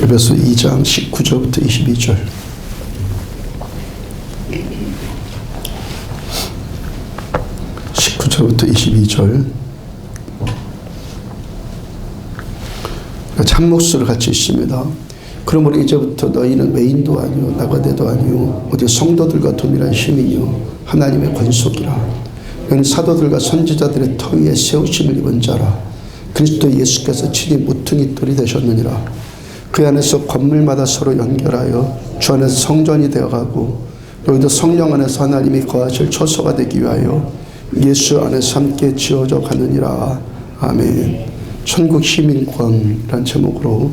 에베소 2장 19절부터 22절. 부터 22절. 참목수를 같이 있습니다. 그러므로 이제부터 너희는 외인도 아니요 나가대도 아니요 어디 성도들과 동일한 시민이요 하나님의 권속이라. 너는 사도들과 선지자들의 터 위에 세우심을 입은 자라. 그리스도 예수께서 친히 모퉁이 돌이 되셨느니라. 그 안에서 건물마다 서로 연결하여 주 안에서 성전이 되어가고 너희도 성령 안에서 하나님이 거하실 처소가 되기 위하여 예수 안에서 함께 지어져 가느니라. 아멘. 천국 시민권이란 제목으로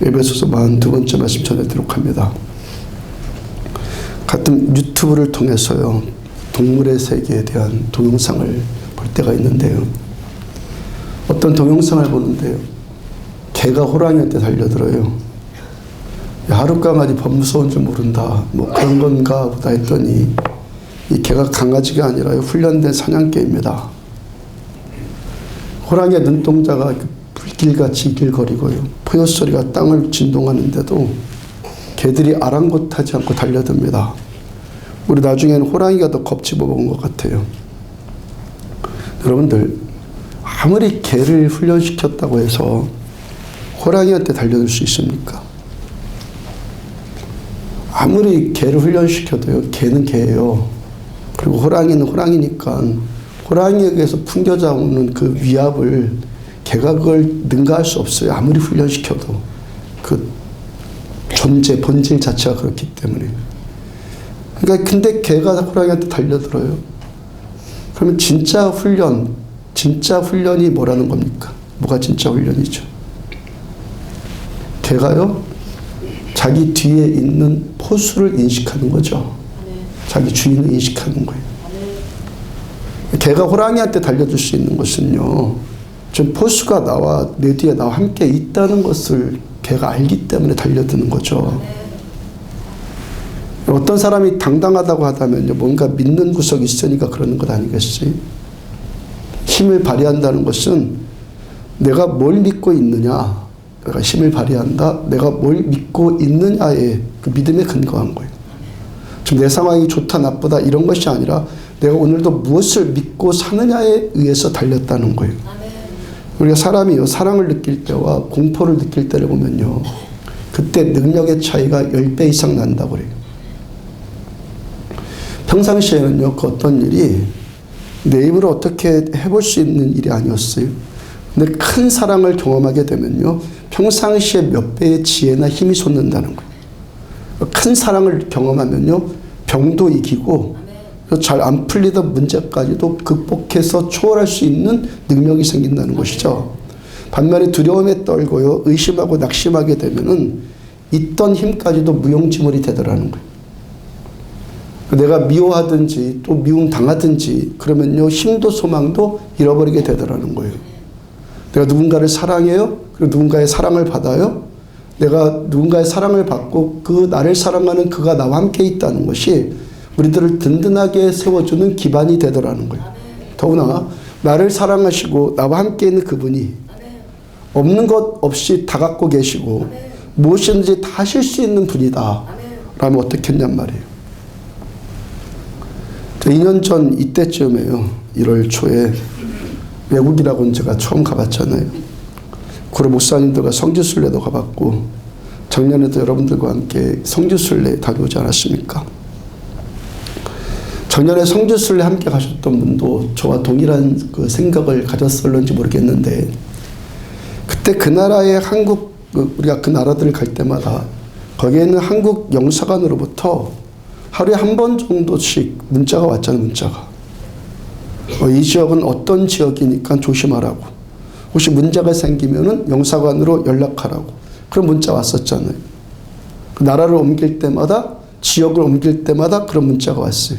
에베소서 42번째 말씀 전해드리도록 합니다. 가끔 유튜브를 통해서요, 동물의 세계에 대한 동영상을 볼 때가 있는데요. 어떤 동영상을 보는데요, 개가 호랑이한테 달려들어요. 하룻강아지 법 무서운 줄 모른다, 뭐 그런 건가 보다 했더니 이 개가 강아지가 아니라 훈련된 사냥개입니다. 호랑이의 눈동자가 불길같이 이길거리고요. 포효소리가 땅을 진동하는데도 개들이 아랑곳하지 않고 달려듭니다. 우리 나중에는 호랑이가 더 겁집어 먹은 것 같아요. 여러분들, 아무리 개를 훈련시켰다고 해서 호랑이한테 달려들 수 있습니까? 아무리 개를 훈련시켜도요, 개는 개예요. 그리고 호랑이는 호랑이니까 호랑이에게서 풍겨져오는 그 위압을 개가 그걸 능가할 수 없어요. 아무리 훈련시켜도 그 존재, 본질 자체가 그렇기 때문에. 그러니까 근데 개가 호랑이한테 달려들어요. 그러면 진짜 훈련이 뭐라는 겁니까? 뭐가 진짜 훈련이죠? 개가요, 자기 뒤에 있는 포수를 인식하는 거죠. 자기 주인을 인식하는 거예요. 개가 호랑이한테 달려들 수 있는 것은요, 좀 포수가 내 뒤에 나와 함께 있다는 것을 개가 알기 때문에 달려드는 거죠. 어떤 사람이 당당하다고 하다면요, 뭔가 믿는 구석이 있으니까 그러는 것 아니겠어요? 힘을 발휘한다는 것은 내가 뭘 믿고 있느냐, 내가 힘을 발휘한다, 내가 뭘 믿고 있느냐에 그 믿음에 근거한 거예요. 지금 내 상황이 좋다 나쁘다 이런 것이 아니라 내가 오늘도 무엇을 믿고 사느냐에 의해서 달렸다는 거예요. 우리가 사람이요, 사랑을 느낄 때와 공포를 느낄 때를 보면요, 그때 능력의 차이가 10배 이상 난다고 그래요. 평상시에는요, 그 어떤 일이 내 입으로 어떻게 해볼 수 있는 일이 아니었어요. 근데 큰 사랑을 경험하게 되면요, 평상시에 몇 배의 지혜나 힘이 솟는다는 거예요. 큰 사랑을 경험하면요, 병도 이기고 잘 안 풀리던 문제까지도 극복해서 초월할 수 있는 능력이 생긴다는 것이죠. 반면에 두려움에 떨고요, 의심하고 낙심하게 되면은 있던 힘까지도 무용지물이 되더라는 거예요. 내가 미워하든지 또 미움당하든지 그러면요, 힘도 소망도 잃어버리게 되더라는 거예요. 내가 누군가를 사랑해요, 그리고 누군가의 사랑을 받아요. 내가 누군가의 사랑을 받고 그 나를 사랑하는 그가 나와 함께 있다는 것이 우리들을 든든하게 세워주는 기반이 되더라는 거예요. 더구나 나를 사랑하시고 나와 함께 있는 그분이 없는 것 없이 다 갖고 계시고 무엇이든지 다 하실 수 있는 분이다 라면 어떻겠냔 말이에요. 2년 전 이때쯤에요, 1월 초에 외국이라고는 제가 처음 가봤잖아요. 구로 목사님들과 성지순례도 가봤고 작년에도 여러분들과 함께 성지순례 다녀오지 않았습니까? 작년에 성지순례 함께 가셨던 분도 저와 동일한 그 생각을 가졌을런지 모르겠는데, 그때 그 나라의 우리가 그 나라들을 갈 때마다 거기에 있는 한국 영사관으로부터 하루에 한 번 정도씩 문자가 왔잖아요. 문자가 이 지역은 어떤 지역이니까 조심하라고, 혹시 문제가 생기면은 영사관으로 연락하라고 그런 문자 왔었잖아요. 그 나라를 옮길 때마다, 지역을 옮길 때마다 그런 문자가 왔어요.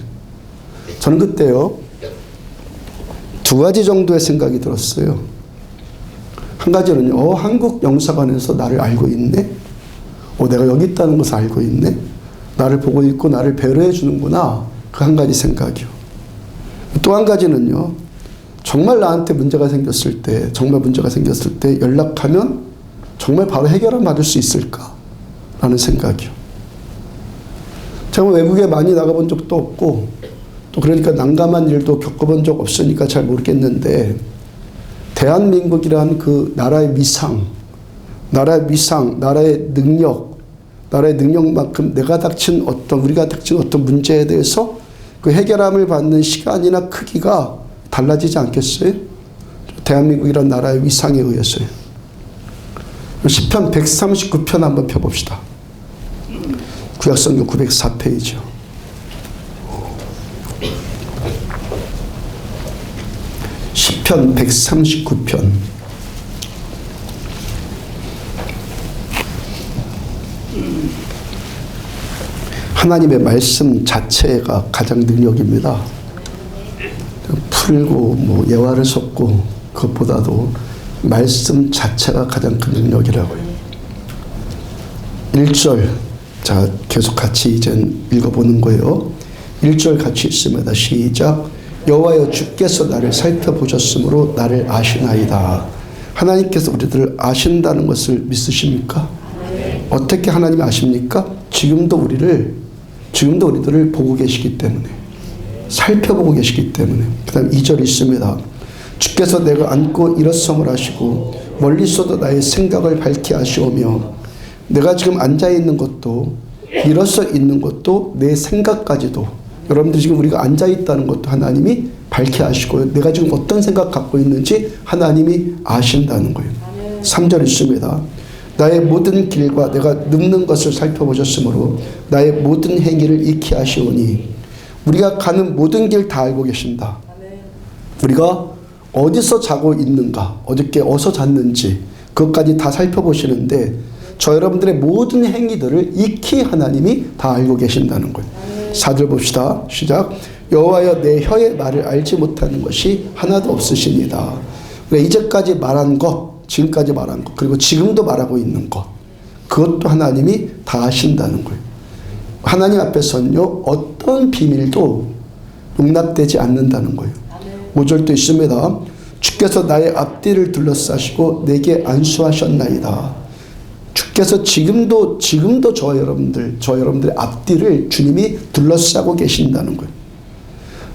저는 그때요, 두 가지 정도의 생각이 들었어요. 한 가지는요, 한국 영사관에서 나를 알고 있네? 내가 여기 있다는 것을 알고 있네? 나를 보고 있고 나를 배려해 주는구나. 그 한 가지 생각이요. 또 한 가지는요, 정말 나한테 문제가 생겼을 때 연락하면 정말 바로 해결을 받을 수 있을까? 라는 생각이요. 제가 외국에 많이 나가본 적도 없고 또 그러니까 난감한 일도 겪어본 적 없으니까 잘 모르겠는데 대한민국이란 그 나라의 위상, 나라의 능력만큼 우리가 닥친 어떤 문제에 대해서 그 해결함을 받는 시간이나 크기가 달라지지 않겠어요? 대한민국이란 나라의 위상에 의해서요. 시편 139편 한번 펴봅시다. 구약성경 904페이지요. 시편 139편. 하나님의 말씀 자체가 가장 능력입니다. 풀고 예화를 섞고 그것보다도 말씀 자체가 가장 큰 능력이라고요. 1절 자 계속 같이 이제 읽어보는 거예요. 1절 같이 읽습니다. 시작. 여호와여 주께서 나를 살펴보셨으므로 나를 아시나이다. 하나님께서 우리들을 아신다는 것을 믿으십니까? 어떻게 하나님이 아십니까? 지금도 우리들을 보고 계시기 때문에, 살펴보고 계시기 때문에. 그 다음 2절 있습니다. 주께서 내가 앉고 일어섬을 하시고 멀리서도 나의 생각을 밝히 아시오며, 내가 지금 앉아있는 것도 일어서 있는 것도 내 생각까지도, 여러분들 지금 우리가 앉아있다는 것도 하나님이 밝히 아시고요. 내가 지금 어떤 생각 갖고 있는지 하나님이 아신다는 거예요. 3절 있습니다. 나의 모든 길과 내가 눕는 것을 살펴보셨으므로 나의 모든 행위를 익히 아시오니, 우리가 가는 모든 길 다 알고 계신다. 우리가 어디서 자고 있는가, 어저께 어디서 잤는지 그것까지 다 살펴보시는데 저 여러분들의 모든 행위들을 익히 하나님이 다 알고 계신다는 거예요. 4절 봅시다. 시작. 여호와여 내 혀의 말을 알지 못하는 것이 하나도 없으시니다. 그러니까 이제까지 말한 것, 지금까지 말한 것, 그리고 지금도 말하고 있는 것, 그것도 하나님이 다 아신다는 거예요. 하나님 앞에서는요 어떤 비밀도 용납되지 않는다는 거예요. 5절도 있습니다. 주께서 나의 앞뒤를 둘러싸시고 내게 안수하셨나이다. 주께서 지금도 저 여러분들의 앞뒤를 주님이 둘러싸고 계신다는 거예요.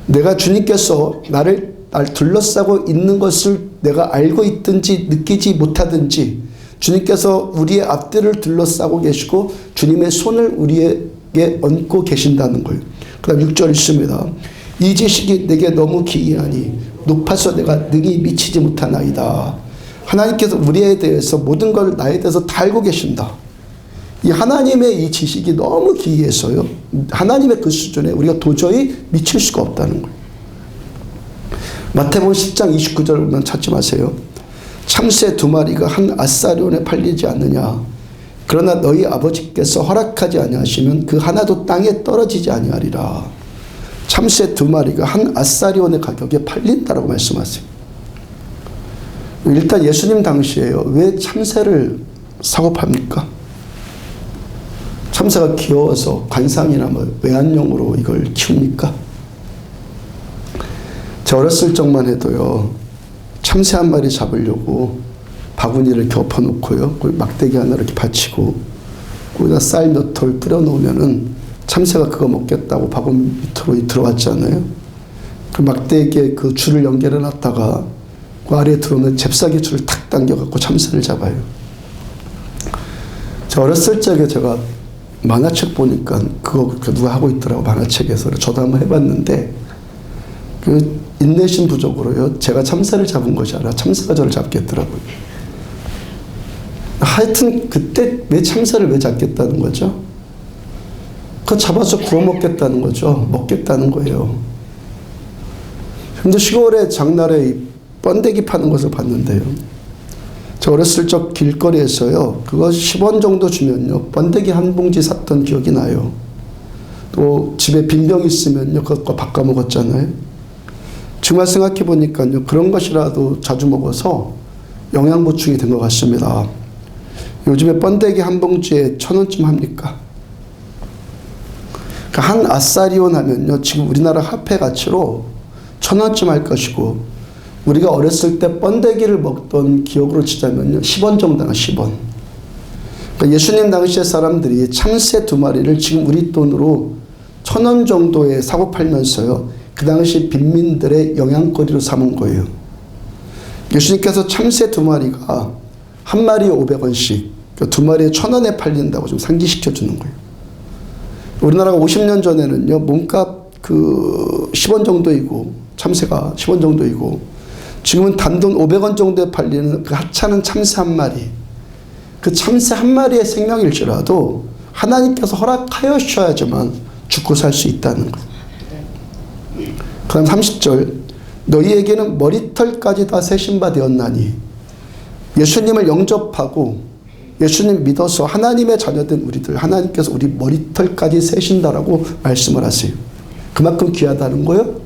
내가 주님께서 날 둘러싸고 있는 것을 내가 알고 있든지 느끼지 못하든지 주님께서 우리의 앞뒤를 둘러싸고 계시고 주님의 손을 우리에게 얹고 계신다는 거예요. 그 다음 6절 있습니다. 이 지식이 내게 너무 기이하니 높아서 내가 능히 미치지 못하나이다. 하나님께서 우리에 대해서 모든 걸 나에 대해서 다 알고 계신다. 이 하나님의 이 지식이 너무 기이해서요. 하나님의 그 수준에 우리가 도저히 미칠 수가 없다는 거예요. 마태복음 10장 29절 보면 찾지 마세요. 참새 2마리가 한 아사리온에 팔리지 않느냐. 그러나 너희 아버지께서 허락하지 아니하시면 그 하나도 땅에 떨어지지 아니하리라. 참새 2마리가 한 아사리온의 가격에 팔린다라고 말씀하세요. 일단 예수님 당시에요. 왜 참새를 사고 팝니까? 참새가 귀여워서 관상이나 외환용으로 이걸 키웁니까? 제 어렸을 적만 해도요. 참새 한 마리 잡으려고 바구니를 이렇게 엎어놓고요. 막대기 하나 이렇게 받치고 거기다 쌀 몇 톨 뿌려 놓으면은 참새가 그거 먹겠다고 바구니 밑으로 들어왔잖아요. 그 막대기에 그 줄을 연결해 놨다가 그 아래에 들어오는 잽싸게 줄을 탁 당겨갖고 참새를 잡아요. 저 어렸을 적에 제가 만화책 보니까 그거 누가 하고 있더라고, 만화책에서. 저도 한번 해봤는데 그 인내심 부족으로요. 제가 참새를 잡은 것이 아니라 참새가 저를 잡겠더라고요. 하여튼 그때 왜 참새를 왜 잡겠다는 거죠? 그거 잡아서 구워 먹겠다는 거죠. 먹겠다는 거예요. 근데 시골에 장날에 번데기 파는 것을 봤는데요. 저 어렸을 적 길거리에서요. 그거 10원 정도 주면요. 번데기 한 봉지 샀던 기억이 나요. 또 집에 빈병 있으면요. 그것과 바꿔 먹었잖아요. 정말 생각해 보니까요. 그런 것이라도 자주 먹어서 영양 보충이 된 것 같습니다. 요즘에 번데기 한 봉지에 1,000원쯤 합니까? 한 아사리온 하면요. 지금 우리나라 화폐 가치로 1,000원쯤 할 것이고, 우리가 어렸을 때 번데기를 먹던 기억으로 치자면요. 10원 정도나 10원. 그러니까 예수님 당시의 사람들이 참새 2마리를 지금 우리 돈으로 1,000원 정도에 사고 팔면서요, 그 당시 빈민들의 영양거리로 삼은 거예요. 예수님께서 참새 2마리가 한 마리에 500원씩, 그러니까 2마리에 1,000원에 팔린다고 좀 상기시켜 주는 거예요. 우리나라가 50년 전에는요, 몸값 10원 정도이고, 참새가 10원 정도이고, 지금은 단돈 500원 정도에 팔리는 그 하찮은 참새 한 마리, 그 참새 한 마리의 생명일지라도 하나님께서 허락하여셔야지만 죽고 살 수 있다는 거예요. 그 다음 30절, 너희에게는 머리털까지 다 세신 바 되었나니. 예수님을 영접하고 예수님 믿어서 하나님의 자녀된 우리들, 하나님께서 우리 머리털까지 세신다라고 말씀을 하세요. 그만큼 귀하다는 거예요.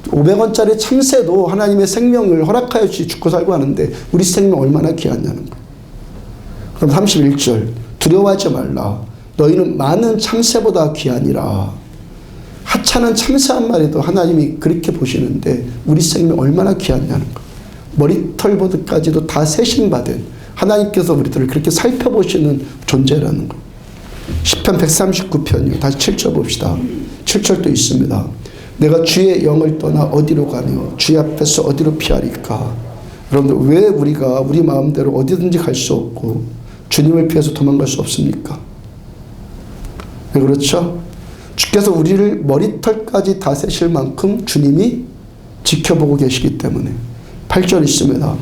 500원짜리 참새도 하나님의 생명을 허락하여 주시 죽고 살고 하는데 우리 생명 얼마나 귀하냐는 거예요. 그럼 31절, 두려워하지 말라. 너희는 많은 참새보다 귀하니라. 하찮은 참새 한 마리도 하나님이 그렇게 보시는데 우리 생명 얼마나 귀하냐는 거예요. 머리털보다까지도 다 세신받은 하나님께서 우리들을 그렇게 살펴보시는 존재라는 거예요. 시편 139편이요. 다시 7절 봅시다. 7절도 있습니다. 내가 주의 영을 떠나 어디로 가며 주의 앞에서 어디로 피하리까. 여러분들, 왜 우리가 우리 마음대로 어디든지 갈 수 없고 주님을 피해서 도망갈 수 없습니까? 왜 그렇죠? 주께서 우리를 머리털까지 다 세실 만큼 주님이 지켜보고 계시기 때문에. 8절 있습니다.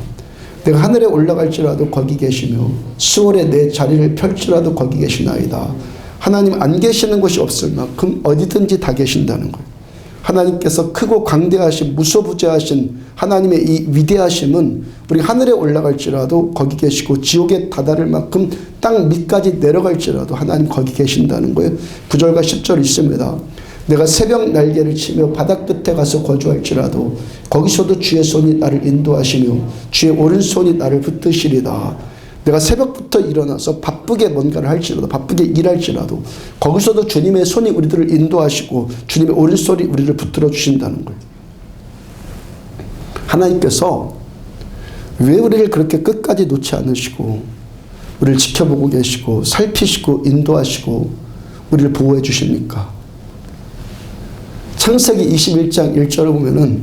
내가 하늘에 올라갈지라도 거기 계시며 수월에 내 자리를 펼지라도 거기 계시나이다. 하나님 안 계시는 곳이 없을 만큼 어디든지 다 계신다는 거예요. 하나님께서 크고 광대하신 무소부재하신 하나님의 이 위대하심은 우리 하늘에 올라갈지라도 거기 계시고 지옥에 다다를 만큼 땅 밑까지 내려갈지라도 하나님 거기 계신다는 거예요. 9절과 10절 있습니다. 내가 새벽 날개를 치며 바닥 끝에 가서 거주할지라도 거기서도 주의 손이 나를 인도하시며 주의 오른손이 나를 붙드시리다. 내가 새벽부터 일어나서 바쁘게 뭔가를 할지라도, 바쁘게 일할지라도 거기서도 주님의 손이 우리들을 인도하시고 주님의 오른손이 우리를 붙들어 주신다는 거예요. 하나님께서 왜 우리를 그렇게 끝까지 놓지 않으시고 우리를 지켜보고 계시고 살피시고 인도하시고 우리를 보호해 주십니까? 창세기 21장 1절을 보면은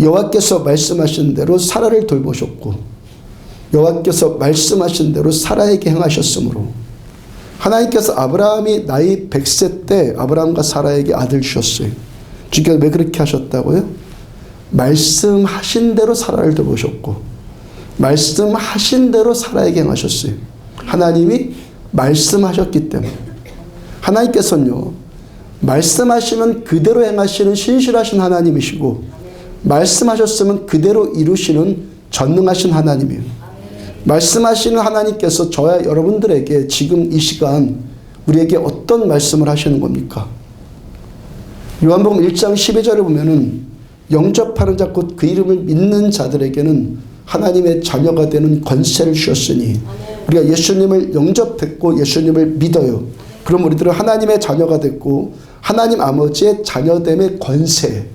여호와께서 말씀하신 대로 사라를 돌보셨고 여호와께서 말씀하신 대로 사라에게 행하셨으므로 하나님께서 아브라함이 나이 100세 때 아브라함과 사라에게 아들 주셨어요. 주께서 왜 그렇게 하셨다고요? 말씀하신 대로 사라를 돌보셨고 말씀하신 대로 사라에게 행하셨어요. 하나님이 말씀하셨기 때문에. 하나님께서는요, 말씀하시면 그대로 행하시는 신실하신 하나님이시고 말씀하셨으면 그대로 이루시는 전능하신 하나님이에요. 말씀하시는 하나님께서 저와 여러분들에게 지금 이 시간 우리에게 어떤 말씀을 하시는 겁니까? 요한복음 1장 12절에 보면은 영접하는 자 곧 그 이름을 믿는 자들에게는 하나님의 자녀가 되는 권세를 주셨으니 우리가 예수님을 영접했고 예수님을 믿어요. 그럼 우리들은 하나님의 자녀가 됐고 하나님 아버지의 자녀됨의 권세,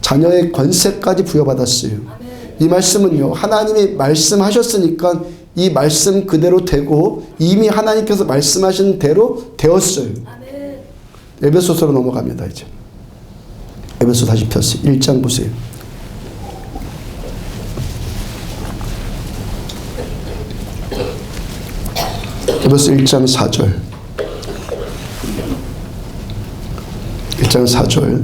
자녀의 권세까지 부여받았어요. 이 말씀은요, 하나님이 말씀하셨으니까 이 말씀 그대로 되고 이미 하나님께서 말씀하신 대로 되었어요. 에베소서로 넘어갑니다. 이제 에베소 다시 폈어요. 1장 보세요. 에베소 1장 4절 1장 4절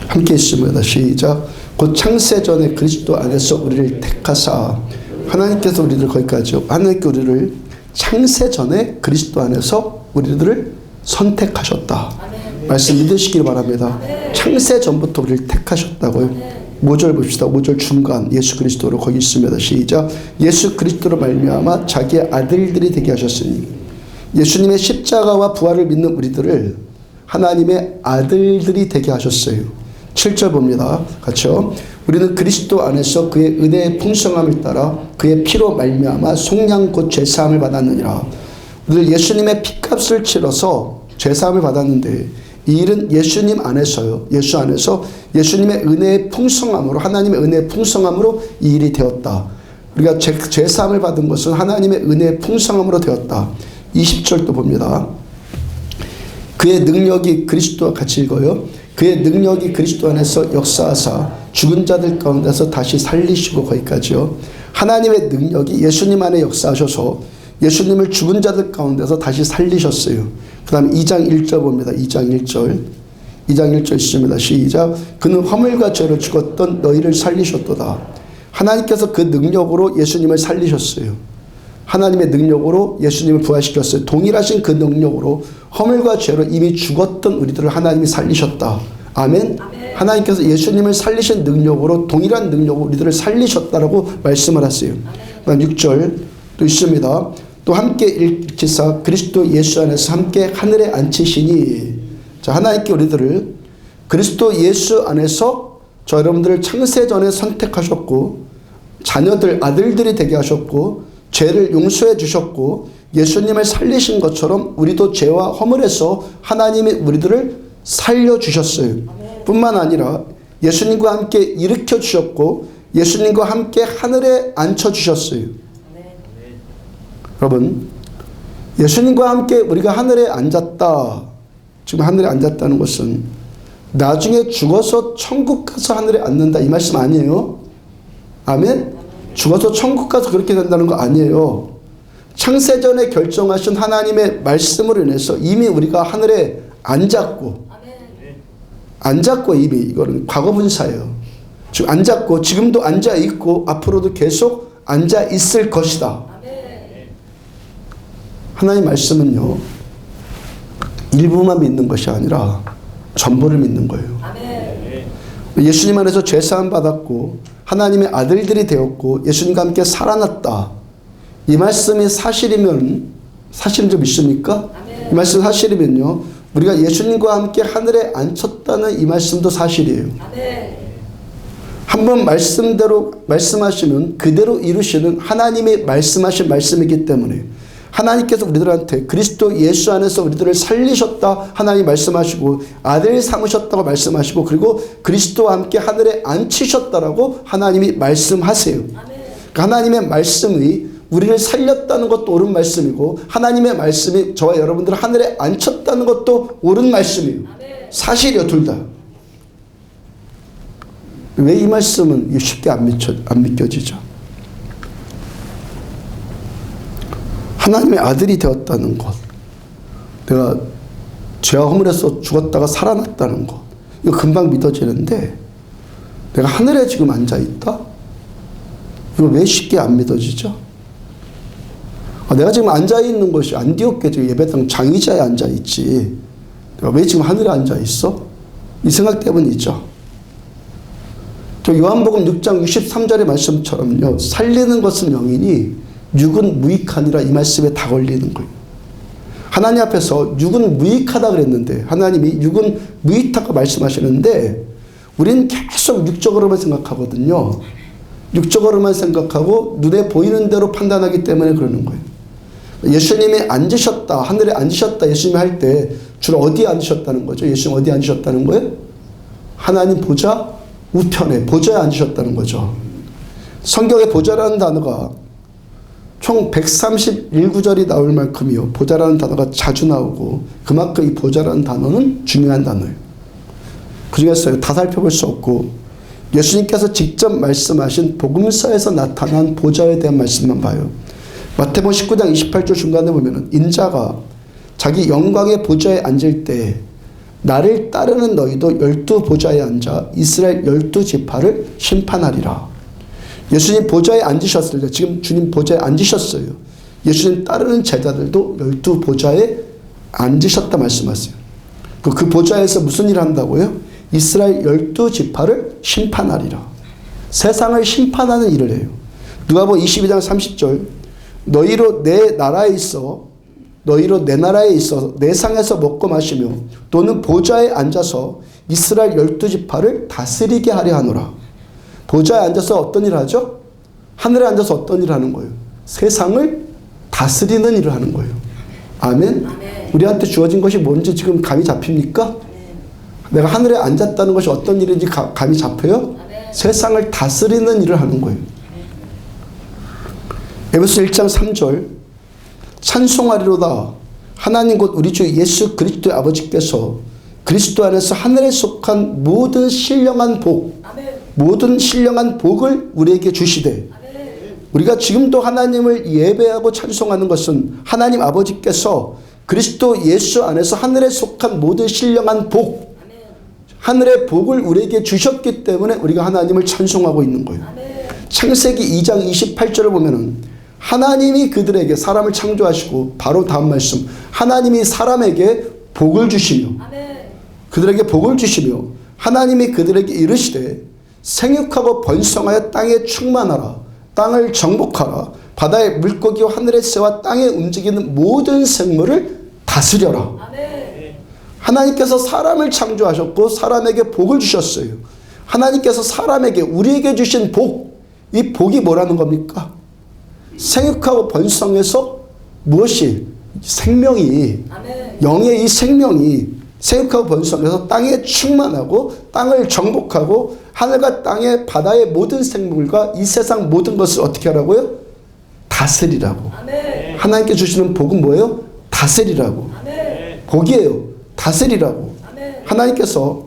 함께 있습니다. 시작. 곧 창세전에 그리스도 안에서 우리를 택하사 하나님께서 우리를 거기까지요. 하나님께 우리를 창세전에 그리스도 안에서 우리들을 선택하셨다. 아멘. 말씀 믿으시길 바랍니다. 아멘. 창세전부터 우리를 택하셨다고요. 5절 봅시다. 5절 중간 예수 그리스도로 거기 있습니다. 시작. 예수 그리스도로 말미암아 자기의 아들들이 되게 하셨으니 예수님의 십자가와 부활을 믿는 우리들을 하나님의 아들들이 되게 하셨어요. 7절 봅니다. 같이요. 우리는 그리스도 안에서 그의 은혜의 풍성함을 따라 그의 피로 말미암아 속량 곧 죄사함을 받았느니라. 우리는 예수님의 피값을 치러서 죄사함을 받았는데 이 일은 예수님 안에서요. 예수 안에서 예수님의 은혜의 풍성함으로 하나님의 은혜의 풍성함으로 이 일이 되었다. 우리가 죄사함을 받은 것은 하나님의 은혜의 풍성함으로 되었다. 20절도 봅니다. 그의 능력이 그리스도와 같이 읽어요. 그의 능력이 그리스도 안에서 역사하사 죽은 자들 가운데서 다시 살리시고, 거기까지요. 하나님의 능력이 예수님 안에 역사하셔서 예수님을 죽은 자들 가운데서 다시 살리셨어요. 그 다음에 2장 1절 봅니다. 2장 1절. 2장 1절 있습니다. 시작. 그는 화물과 죄로 죽었던 너희를 살리셨도다. 하나님께서 그 능력으로 예수님을 살리셨어요. 하나님의 능력으로 예수님을 부활시켰어요. 동일하신 그 능력으로 허물과 죄로 이미 죽었던 우리들을 하나님이 살리셨다. 아멘. 하나님께서 예수님을 살리신 능력으로 동일한 능력으로 우리들을 살리셨다라고 말씀을 하세요. 6절 또 있습니다. 또 함께 일으키사 그리스도 예수 안에서 함께 하늘에 앉히시니. 자, 하나님께 우리들을 그리스도 예수 안에서 저 여러분들을 창세전에 선택하셨고 자녀들 아들들이 되게 하셨고 죄를 용서해 주셨고 예수님을 살리신 것처럼 우리도 죄와 허물에서 하나님이 우리들을 살려주셨어요. 뿐만 아니라 예수님과 함께 일으켜 주셨고 예수님과 함께 하늘에 앉혀주셨어요. 여러분, 예수님과 함께 우리가 하늘에 앉았다. 지금 하늘에 앉았다는 것은 나중에 죽어서 천국 가서 하늘에 앉는다 이 말씀 아니에요. 아멘? 죽어서 천국 가서 그렇게 된다는 거 아니에요. 창세전에 결정하신 하나님의 말씀으로 인해서 이미 우리가 하늘에 앉았고, 앉았고, 이미 이거는 과거분사예요. 지금 앉았고 지금도 앉아있고 앞으로도 계속 앉아있을 것이다. 하나님 말씀은요 일부만 믿는 것이 아니라 전부를 믿는 거예요. 예수님 안에서 죄사함 받았고 하나님의 아들들이 되었고 예수님과 함께 살아났다. 이 말씀이 사실이면, 사실인 줄 믿습니까? 이 말씀 사실이면요 우리가 예수님과 함께 하늘에 앉혔다는 이 말씀도 사실이에요. 한번 말씀대로 말씀하시면 그대로 이루시는 하나님이 말씀하신 말씀이기 때문에 하나님께서 우리들한테 그리스도 예수 안에서 우리들을 살리셨다 하나님 말씀하시고 아들 삼으셨다고 말씀하시고 그리고 그리스도와 함께 하늘에 앉히셨다라고 하나님이 말씀하세요. 그러니까 하나님의 말씀이 우리를 살렸다는 것도 옳은 말씀이고 하나님의 말씀이 저와 여러분들을 하늘에 앉혔다는 것도 옳은 말씀이에요. 사실이요, 둘 다. 왜 이 말씀은 쉽게 안 믿겨지죠? 하나님의 아들이 되었다는 것, 내가 죄와 허물에서 죽었다가 살아났다는 것, 이거 금방 믿어지는데 내가 하늘에 지금 앉아있다? 이거 왜 쉽게 안 믿어지죠? 내가 지금 앉아있는 것이 안디옥 지금 예배당 장의자에 앉아있지 내가 왜 지금 하늘에 앉아있어? 이 생각 때문이죠. 저 요한복음 6장 63절의 말씀처럼요 살리는 것은 영이니 육은 무익하니라 이 말씀에 다 걸리는 거예요. 하나님 앞에서 육은 무익하다 그랬는데 하나님이 육은 무익하다고 말씀하시는데 우리는 계속 육적으로만 생각하거든요. 육적으로만 생각하고 눈에 보이는 대로 판단하기 때문에 그러는 거예요. 예수님이 앉으셨다, 하늘에 앉으셨다 예수님이 할 때 주로 어디에 앉으셨다는 거죠? 예수님 어디에 앉으셨다는 거예요? 하나님 보좌 우편에 보좌에 앉으셨다는 거죠. 성경에 보좌라는 단어가 총 131구절이 나올 만큼이요 보좌라는 단어가 자주 나오고 그만큼 이 보좌라는 단어는 중요한 단어예요. 그 중에서 다 살펴볼 수 없고 예수님께서 직접 말씀하신 복음서에서 나타난 보좌에 대한 말씀만 봐요. 마태복음 19장 28절 중간에 보면 인자가 자기 영광의 보좌에 앉을 때 나를 따르는 너희도 12보좌에 앉아 이스라엘 12지파를 심판하리라. 예수님 보좌에 앉으셨을 때 지금 주님 보좌에 앉으셨어요. 예수님 따르는 제자들도 12보좌에 앉으셨다 말씀하세요. 그 보좌에서 무슨 일을 한다고요? 이스라엘 12지파를 심판하리라. 세상을 심판하는 일을 해요. 누가복음 22장 30절 너희로 내 나라에 있어 너희로 내 나라에 있어 내 상에서 먹고 마시며 또는 보좌에 앉아서 이스라엘 12지파를 다스리게 하려 하노라. 보좌에 앉아서 어떤 일을 하죠? 하늘에 앉아서 어떤 일을 하는 거예요? 세상을 다스리는 일을 하는 거예요. 아멘? 아멘. 우리한테 주어진 것이 뭔지 지금 감이 잡힙니까? 아멘. 내가 하늘에 앉았다는 것이 어떤 일인지 감이 잡혀요? 아멘. 세상을 다스리는 일을 하는 거예요. 에베소 1장 3절 찬송하리로다 하나님 곧 우리 주 예수 그리스도의 아버지께서 그리스도 안에서 하늘에 속한 모든 신령한 복, 모든 신령한 복을 우리에게 주시되, 우리가 지금도 하나님을 예배하고 찬송하는 것은 하나님 아버지께서 그리스도 예수 안에서 하늘에 속한 모든 신령한 복, 하늘의 복을 우리에게 주셨기 때문에 우리가 하나님을 찬송하고 있는 거예요. 창세기 2장 28절을 보면은 하나님이 그들에게 사람을 창조하시고, 바로 다음 말씀, 하나님이 사람에게 복을 주시며, 그들에게 복을 주시며 하나님이 그들에게 이르시되 생육하고 번성하여 땅에 충만하라, 땅을 정복하라, 바다의 물고기와 하늘의 새와 땅에 움직이는 모든 생물을 다스려라. 하나님께서 사람을 창조하셨고 사람에게 복을 주셨어요. 하나님께서 사람에게, 우리에게 주신 복, 이 복이 뭐라는 겁니까? 생육하고 번성해서 무엇이? 생명이, 영의 이 생명이 생육하고 번성해서 땅에 충만하고 땅을 정복하고 하늘과 땅의 바다의 모든 생물과 이 세상 모든 것을 어떻게 하라고요? 다스리라고. 하나님께 주시는 복은 뭐예요? 다스리라고. 복이에요. 다스리라고. 하나님께서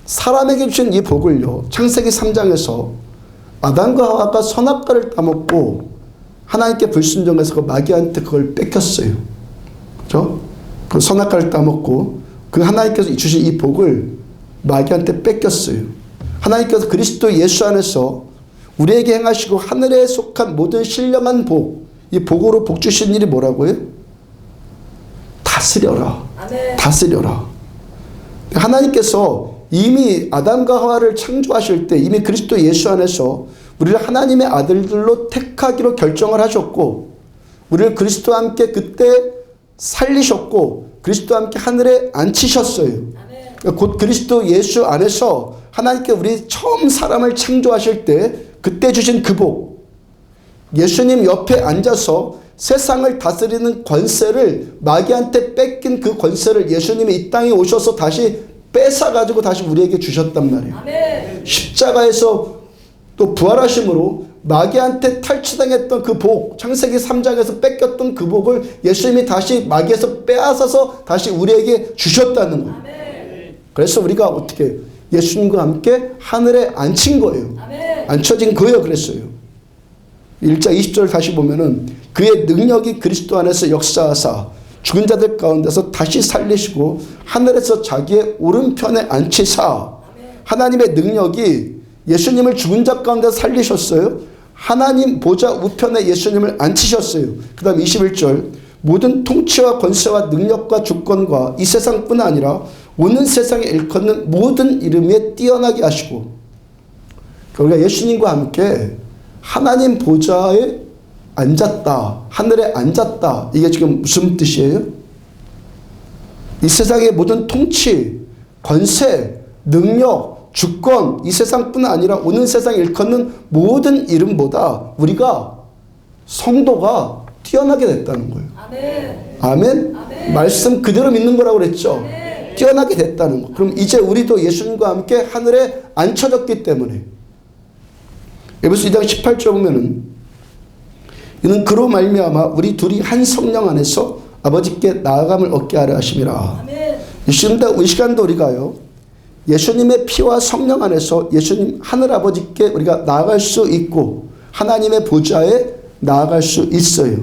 사람에게 주신 이 복을요, 창세기 3장에서 아담과 하와가 선악과를 따먹고 하나님께 불순종해서 그 마귀한테 그걸 뺏겼어요. 그렇죠? 그 선악과를 따먹고 그 하나님께서 주신 이 복을 마귀한테 뺏겼어요. 하나님께서 그리스도 예수 안에서 우리에게 행하시고 하늘에 속한 모든 신령한 복, 이 복으로 복 주신 일이 뭐라고요? 다스려라. 다스려라. 하나님께서 이미 아담과 하와를 창조하실 때 이미 그리스도 예수 안에서 우리를 하나님의 아들들로 택하기로 결정을 하셨고, 우리를 그리스도와 함께 그때 살리셨고 그리스도와 함께 하늘에 앉히셨어요. 곧 그리스도 예수 안에서 하나님께 우리 처음 사람을 창조하실 때 그때 주신 그 복, 예수님 옆에 앉아서 세상을 다스리는 권세를 마귀한테 뺏긴 그 권세를 예수님이 이 땅에 오셔서 다시 뺏어가지고 다시 우리에게 주셨단 말이에요. 십자가에서 또 부활하심으로 마귀한테 탈취당했던 그 복, 창세기 3장에서 뺏겼던 그 복을 예수님이 다시 마귀에서 빼앗아서 다시 우리에게 주셨다는 거예요. 그래서 우리가 어떻게 예수님과 함께 하늘에 앉힌 거예요. 앉혀진 거예요. 그랬어요. 1장 20절을 다시 보면은 그의 능력이 그리스도 안에서 역사하사 죽은 자들 가운데서 다시 살리시고 하늘에서 자기의 오른편에 앉히사. 하나님의 능력이 예수님을 죽은 자 가운데 살리셨어요. 하나님 보좌 우편에 예수님을 앉히셨어요. 그 다음 21절, 모든 통치와 권세와 능력과 주권과 이 세상뿐 아니라 오는 세상에 일컫는 모든 이름 위에 뛰어나게 하시고, 우리가 예수님과 함께 하나님 보좌에 앉았다, 하늘에 앉았다. 이게 지금 무슨 뜻이에요? 이 세상의 모든 통치, 권세, 능력, 주권, 이 세상뿐 아니라 오는 세상에 일컫는 모든 이름보다 우리가 성도가 뛰어나게 됐다는 거예요. 아멘? 아멘? 말씀 그대로 믿는 거라고 그랬죠. 아멘. 뛰어나게 됐다는 거. 그럼 이제 우리도 예수님과 함께 하늘에 앉혀졌기 때문에 에베소 2장 18절 보면은 이는 그로 말미암아 우리 둘이 한 성령 안에서 아버지께 나아감을 얻게 하려 하심이라. 이 시간도 우리가요, 예수님의 피와 성령 안에서 예수님 하늘 아버지께 우리가 나아갈 수 있고 하나님의 보좌에 나아갈 수 있어요.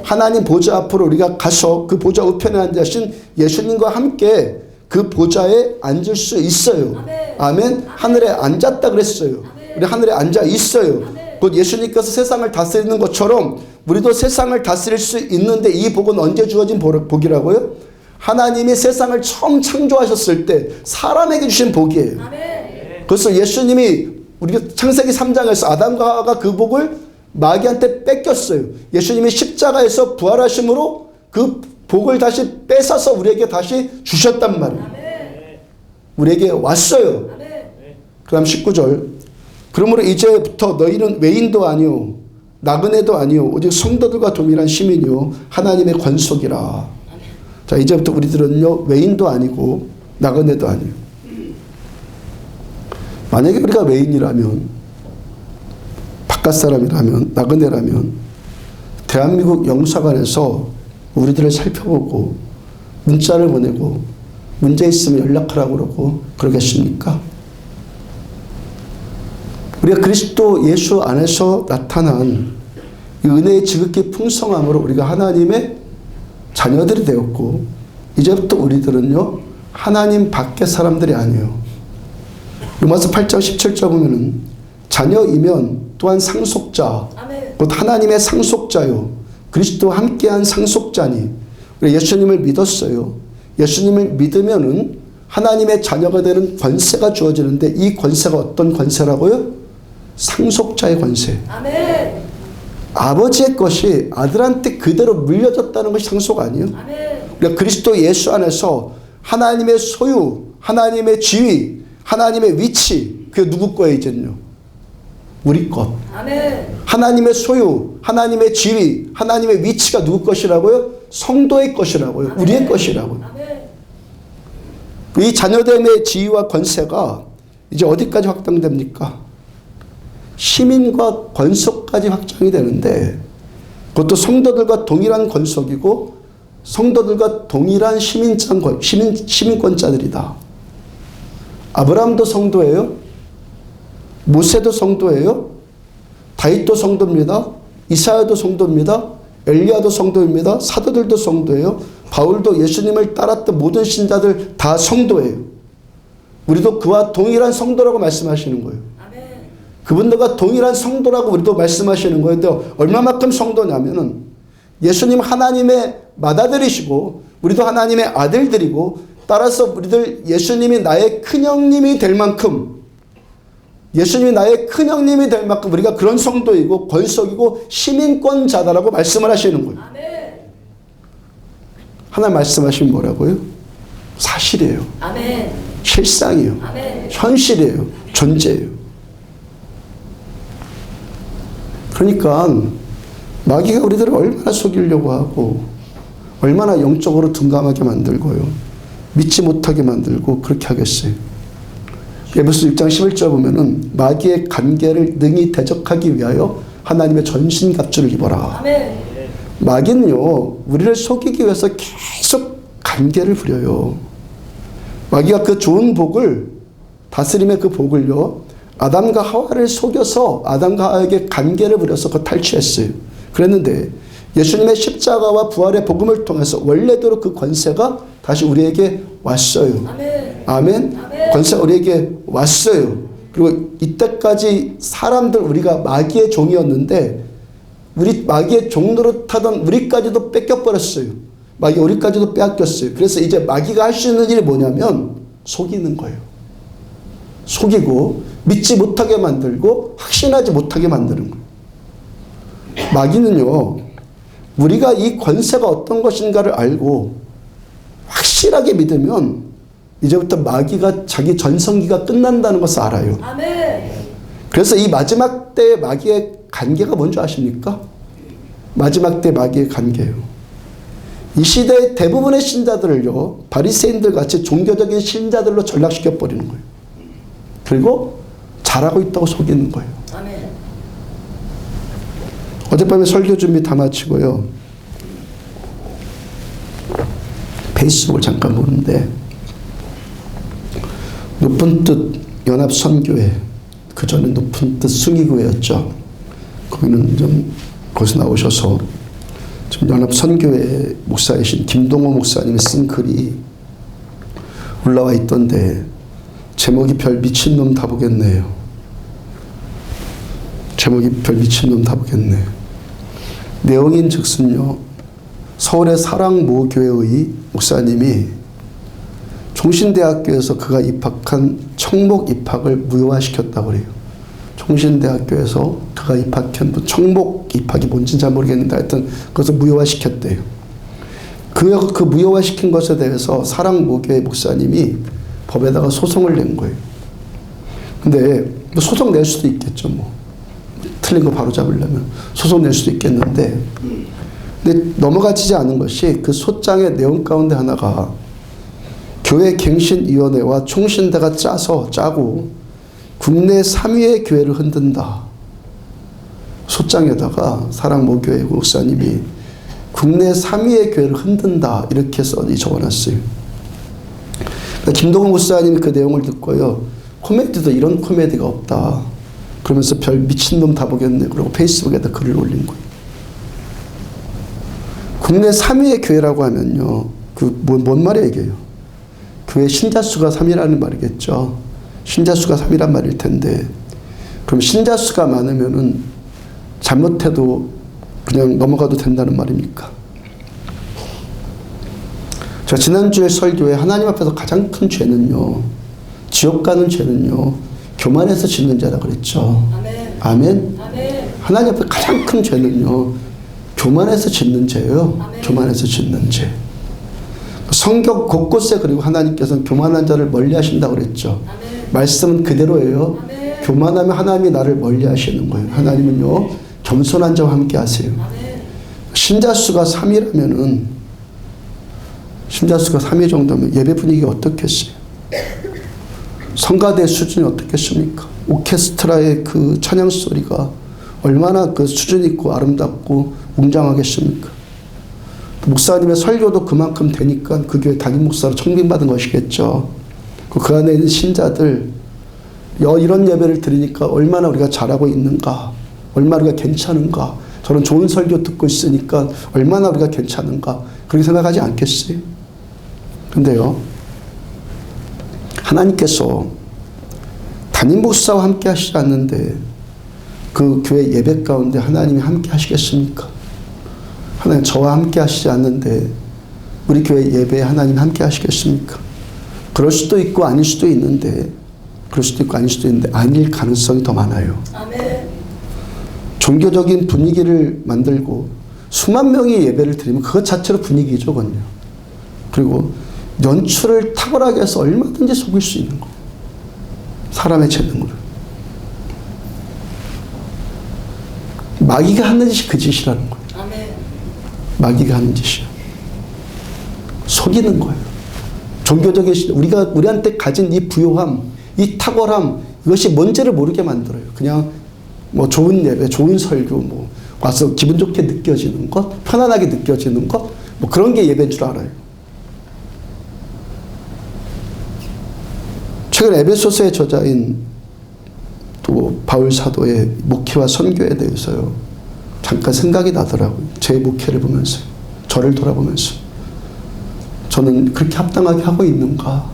하나님 보좌 앞으로 우리가 가서 그 보좌 우편에 앉으신 예수님과 함께 그 보좌에 앉을 수 있어요. 아멘. 하늘에 앉았다 그랬어요. 우리 하늘에 앉아 있어요. 곧 예수님께서 세상을 다스리는 것처럼 우리도 세상을 다스릴 수 있는데, 이 복은 언제 주어진 복이라고요? 하나님이 세상을 처음 창조하셨을 때 사람에게 주신 복이에요. 그래서 예수님이 우리가 창세기 3장에서 아담과 하와가 그 복을 마귀한테 뺏겼어요. 예수님이 십자가에서 부활하심으로 그 복을 다시 뺏어서 우리에게 다시 주셨단 말이에요. 우리에게 왔어요. 그 다음 19절, 그러므로 이제부터 너희는 외인도 아니요 나그네도 아니요 오직 성도들과 동일한 시민이요 하나님의 권속이라. 자, 이제부터 우리들은요 외인도 아니고 나그네도 아니에요. 만약에 우리가 외인이라면, 바깥 사람이라면, 나그네라면 대한민국 영사관에서 우리들을 살펴보고 문자를 보내고 문제 있으면 연락하라고 그러고 그러겠습니까? 우리가 그리스도 예수 안에서 나타난 이 은혜의 지극히 풍성함으로 우리가 하나님의 자녀들이 되었고, 이제부터 우리들은요 하나님 밖의 사람들이 아니에요. 로마서 8장 17절 보면은 자녀이면 또한 상속자, 곧 하나님의 상속자요 그리스도와 함께한 상속자니, 우리 예수님을 믿었어요. 예수님을 믿으면은 하나님의 자녀가 되는 권세가 주어지는데, 이 권세가 어떤 권세라고요? 상속자의 권세. 아멘. 아버지의 것이 아들한테 그대로 물려졌다는 것이 상속 아니에요? 아멘. 우리가 그리스도 예수 안에서 하나님의 소유, 하나님의 지위, 하나님의 위치, 그게 누구 거예요 이제는요? 우리 것. 아멘. 하나님의 소유, 하나님의 지위, 하나님의 위치가 누구 것이라고요? 성도의 것이라고요. 아멘. 우리의 것이라고요. 아멘. 이 자녀됨의 지위와 권세가 이제 어디까지 확장됩니까? 시민과 권속까지 확장이 되는데, 그것도 성도들과 동일한 권속이고 성도들과 동일한 시민권자들이다. 아브라함도 성도예요. 모세도 성도예요. 다윗도 성도입니다. 이사야도 성도입니다. 엘리야도 성도입니다. 사도들도 성도예요. 바울도 예수님을 따랐던 모든 신자들 다 성도예요. 우리도 그와 동일한 성도라고 말씀하시는 거예요. 아멘. 그분들과 동일한 성도라고 우리도 말씀하시는 거예요. 근데 얼마만큼 성도냐면은 예수님 하나님의 맏아들이시고 우리도 하나님의 아들들이고, 따라서 우리들 예수님이 나의 큰형님이 될 만큼, 예수님이 나의 큰형님이 될 만큼 우리가 그런 성도이고 권속이고 시민권자다라고 말씀을 하시는 거예요. 아멘. 하나님 말씀하시면 뭐라고요? 사실이에요. 아멘. 실상이에요. 아멘. 현실이에요. 존재예요. 그러니까 마귀가 우리들을 얼마나 속이려고 하고 얼마나 영적으로 둔감하게 만들고요, 믿지 못하게 만들고 그렇게 하겠어요. 에베소 6장 11절 보면은 마귀의 간계를 능히 대적하기 위하여 하나님의 전신갑주를 입어라. 아멘. 마귀는요 우리를 속이기 위해서 계속 간계를 부려요. 마귀가 그 좋은 복을, 다스림의 그 복을요 아담과 하와를 속여서 아담과 하와에게 간계를 부려서 그걸 탈취했어요. 그랬는데 예수님의 십자가와 부활의 복음을 통해서 원래대로 그 권세가 다시 우리에게 왔어요. 아멘. 아멘. 아멘. 권세가 우리에게 왔어요. 그리고 이때까지 사람들, 우리가 마귀의 종이었는데 우리 마귀의 종 노릇하던 우리까지도 뺏겨버렸어요. 마귀 우리까지도 빼앗겼어요. 그래서 이제 마귀가 할 수 있는 일이 뭐냐면 속이는 거예요. 속이고 믿지 못하게 만들고 확신하지 못하게 만드는 거예요. 마귀는요 우리가 이 권세가 어떤 것인가를 알고 확실하게 믿으면 이제부터 마귀가 자기 전성기가 끝난다는 것을 알아요. 아멘. 그래서 이 마지막 때의 마귀의 관계가 뭔지 아십니까? 마지막 때 마귀의 관계예요. 이 시대의 대부분의 신자들을요 바리새인들 같이 종교적인 신자들로 전락시켜 버리는 거예요. 그리고 잘하고 있다고 속이는 거예요. 아멘. 어젯밤에 설교 준비 다 마치고요 페이스북을 잠깐 보는데, 높은 뜻 연합선교회, 그 전에 높은 뜻 숭의교회였죠. 거기는 좀 거기서 나오셔서 지금 연합선교회 목사이신 김동호 목사님이 쓴 글이 올라와 있던데, 제목이 별 미친놈 다 보겠네요. 제목이 별 미친놈 다 보겠네. 내용인 즉슨요 서울의 사랑모교회의 목사님이 총신대학교에서 그가 입학한 청목 입학을 무효화시켰다고 그래요. 총신대학교에서 그가 입학한 청목 입학이 뭔지 잘 모르겠는데 하여튼 그것을 무효화시켰대요. 그 무효화시킨 것에 대해서 사랑모교회 목사님이 법에다가 소송을 낸 거예요. 근데 뭐 소송 낼 수도 있겠죠. 뭐 틀린 거 바로 잡으려면 소송 낼 수도 있겠는데, 근데 넘어가지지 않은 것이 그 소장의 내용 가운데 하나가 교회 갱신위원회와 총신대가 짜고 국내 3위의 교회를 흔든다. 소장에다가 사랑모교회 목사님이 국내 3위의 교회를 흔든다 이렇게 적어놨어요. 그러니까 김동훈 목사님이 그 내용을 듣고요. 코미디도 이런 코미디가 없다. 그러면서 별 미친놈 다 보겠네. 그리고 페이스북에다 글을 올린 거예요. 국내 3위의 교회라고 하면요. 뭔 말이에요, 이게요? 교회 신자 수가 3위라는 말이겠죠. 신자 수가 3위란 말일 텐데, 그럼 신자 수가 많으면은 잘못해도 그냥 넘어가도 된다는 말입니까? 제가 지난주에 설교에 하나님 앞에서 가장 큰 죄는요, 지옥 가는 죄는요, 교만해서 짓는 죄라 그랬죠. 아멘. 아멘. 아멘. 하나님 앞에 가장 큰 죄는요, 교만해서 짓는 죄예요. 아멘. 교만해서 짓는 죄. 성경 곳곳에 그리고 하나님께서는 교만한 자를 멀리 하신다고 그랬죠. 아멘. 말씀은 그대로예요. 아멘. 교만하면 하나님이 나를 멀리 하시는 거예요. 아멘. 하나님은요, 겸손한 자와 함께 하세요. 아멘. 신자 수가 3위라면은, 신자 수가 3위 정도면 예배 분위기가 어떻겠어요? 성가대 수준이 어떻겠습니까? 오케스트라의 그 찬양 소리가 얼마나 그 수준 있고 아름답고 웅장하겠습니까? 목사님의 설교도 그만큼 되니까 그 교회 담임 목사로 청빙받은 것이겠죠. 그 안에 있는 신자들, 이런 예배를 드리니까 얼마나 우리가 잘하고 있는가, 얼마나 우리가 괜찮은가, 저런 좋은 설교 듣고 있으니까 얼마나 우리가 괜찮은가, 그렇게 생각하지 않겠어요? 근데요, 하나님께서 담임 목사와 함께 하시지 않는데 그 교회 예배 가운데 하나님이 함께 하시겠습니까? 하나님 저와 함께 하시지 않는데 우리 교회 예배에 하나님 함께 하시겠습니까? 그럴 수도 있고 아닐 수도 있는데, 그럴 수도 있고 아닐 수도 있는데 아닐 가능성이 더 많아요. 아멘. 종교적인 분위기를 만들고 수만 명이 예배를 드리면 그것 자체로 분위기죠, 그건요. 그리고 연출을 탁월하게 해서 얼마든지 속일 수 있는 거. 사람의 재능으로. 마귀가 하는 짓이 그 짓이라는 거예요. 아멘. 마귀가 하는 짓이요. 속이는 거예요. 종교적인 우리한테 가진 이 부요함, 이 탁월함, 이것이 뭔지를 모르게 만들어요. 그냥 뭐 좋은 예배, 좋은 설교, 뭐 와서 기분 좋게 느껴지는 것, 편안하게 느껴지는 것, 뭐 그런 게 예배인 줄 알아요. 최근 에베소서의 저자인 또 바울 사도의 목회와 선교에 대해서요, 잠깐 생각이 나더라고요. 제 목회를 보면서, 저를 돌아보면서 저는 그렇게 합당하게 하고 있는가,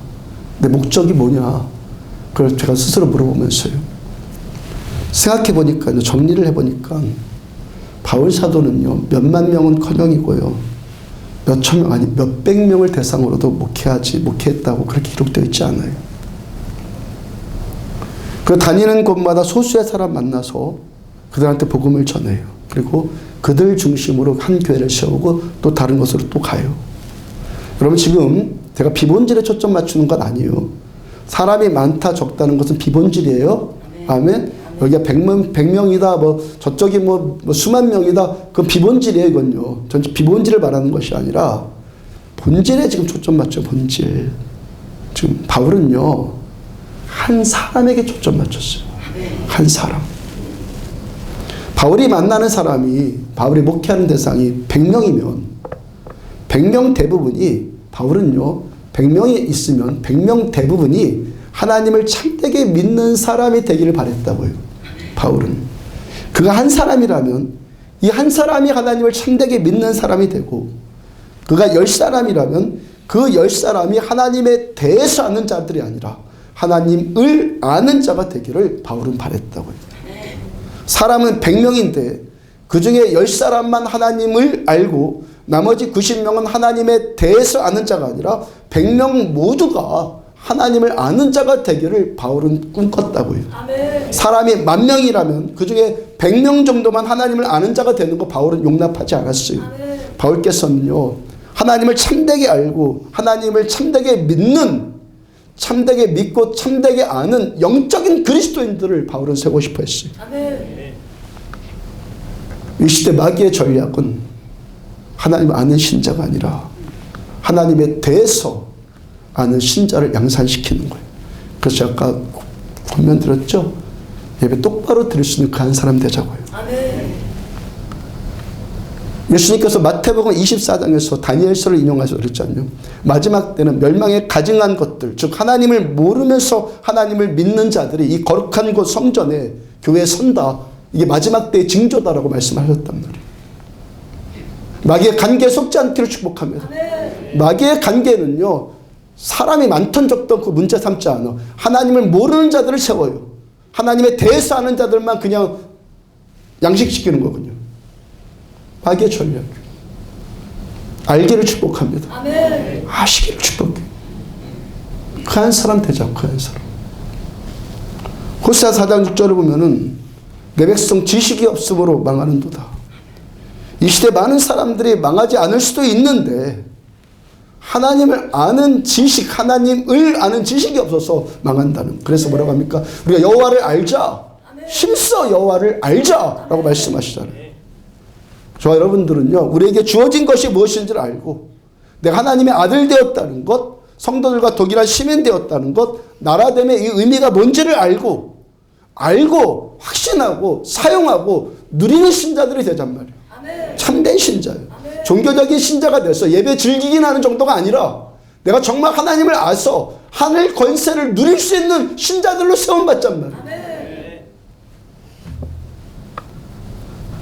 내 목적이 뭐냐, 그걸 제가 스스로 물어보면서요, 생각해 보니까, 정리를 해 보니까 바울 사도는요, 몇만 명은커녕이고요, 몇천 명, 아니 몇백 명을 대상으로도 목회했다고 그렇게 기록되어 있지 않아요. 그 다니는 곳마다 소수의 사람 만나서 그들한테 복음을 전해요. 그리고 그들 중심으로 한 교회를 세우고 또 다른 곳으로 또 가요. 여러분, 지금 제가 비본질에 초점 맞추는 건 아니에요. 사람이 많다 적다는 것은 비본질이에요. 아멘. 여기가 100명이다, 뭐 저쪽이 뭐 수만 명이다, 그건 비본질이에요. 이건요, 전 비본질을 말하는 것이 아니라 본질에 지금 초점 맞죠. 본질. 지금 바울은요, 한 사람에게 초점 맞췄어요. 한 사람. 바울이 만나는 사람이, 바울이 목회하는 대상이 100명이면 100명 대부분이, 바울은요 100명이 있으면 100명 대부분이 하나님을 참되게 믿는 사람이 되기를 바랬다고요. 바울은. 그가 한 사람이라면 이 한 사람이 하나님을 참되게 믿는 사람이 되고, 그가 10사람이라면 그 10사람이 하나님에 대해서 아는 자들이 아니라 하나님을 아는 자가 되기를 바울은 바랬다고요. 사람은 100명인데 그 중에 10사람만 하나님을 알고 나머지 90명은 하나님에 대해서 아는 자가 아니라 100명 모두가 하나님을 아는 자가 되기를 바울은 꿈꿨다고요. 아멘. 사람이 10,000명이라면 그 중에 100명 정도만 하나님을 아는 자가 되는 거 바울은 용납하지 않았어요. 아멘. 바울께서는요, 하나님을 참되게 알고 하나님을 참되게 믿는, 참되게 믿고 참되게 아는 영적인 그리스도인들을 바울은 세우고 싶어 했어요. 아멘. 이 시대 마귀의 전략은 하나님을 아는 신자가 아니라 하나님에 대해서 아는 신자를 양산시키는 거예요. 그래서 제가 아까 권면 드렸죠? 예배 똑바로 드릴 수 있는 그 한 사람 되자고요. 아멘. 예수님께서 마태복음 24장에서 다니엘서를 인용해서 그랬잖아요. 마지막 때는 멸망에 가증한 것들, 즉 하나님을 모르면서 하나님을 믿는 자들이 이 거룩한 곳 성전에 교회에 선다. 이게 마지막 때의 징조다라고 말씀하셨단 말이에요. 마귀의 관계에 속지 않기를 축복합니다. 마귀의 관계는요, 사람이 많던 적던 그 문제 삼지 않아. 하나님을 모르는 자들을 세워요. 하나님에 대해서 아는 자들만 그냥 양식시키는 거군요. 마귀의 전략. 알기를 축복합니다. 아멘. 아시기를 축복해. 그 한 사람 되자. 그 한 사람. 호세아 4장 6절을 보면은 내 백성 지식이 없음으로 망하는도다. 이 시대 많은 사람들이 망하지 않을 수도 있는데 하나님을 아는 지식, 하나님을 아는 지식이 없어서 망한다는. 그래서 뭐라고 합니까? 우리가 여호와를 알자. 힘써 여호와를 알자라고 말씀하시잖아요. 저와 여러분들은요, 우리에게 주어진 것이 무엇인지를 알고 내가 하나님의 아들 되었다는 것, 성도들과 동일한 시민 되었다는 것, 나라됨의 이 의미가 뭔지를 알고 확신하고 사용하고 누리는 신자들이 되잔 말이에요. 아멘. 참된 신자예요. 아멘. 종교적인 신자가 돼서 예배 즐기긴 하는 정도가 아니라 내가 정말 하나님을 아서 하늘 권세를 누릴 수 있는 신자들로 세움받잔 말이에요. 아멘.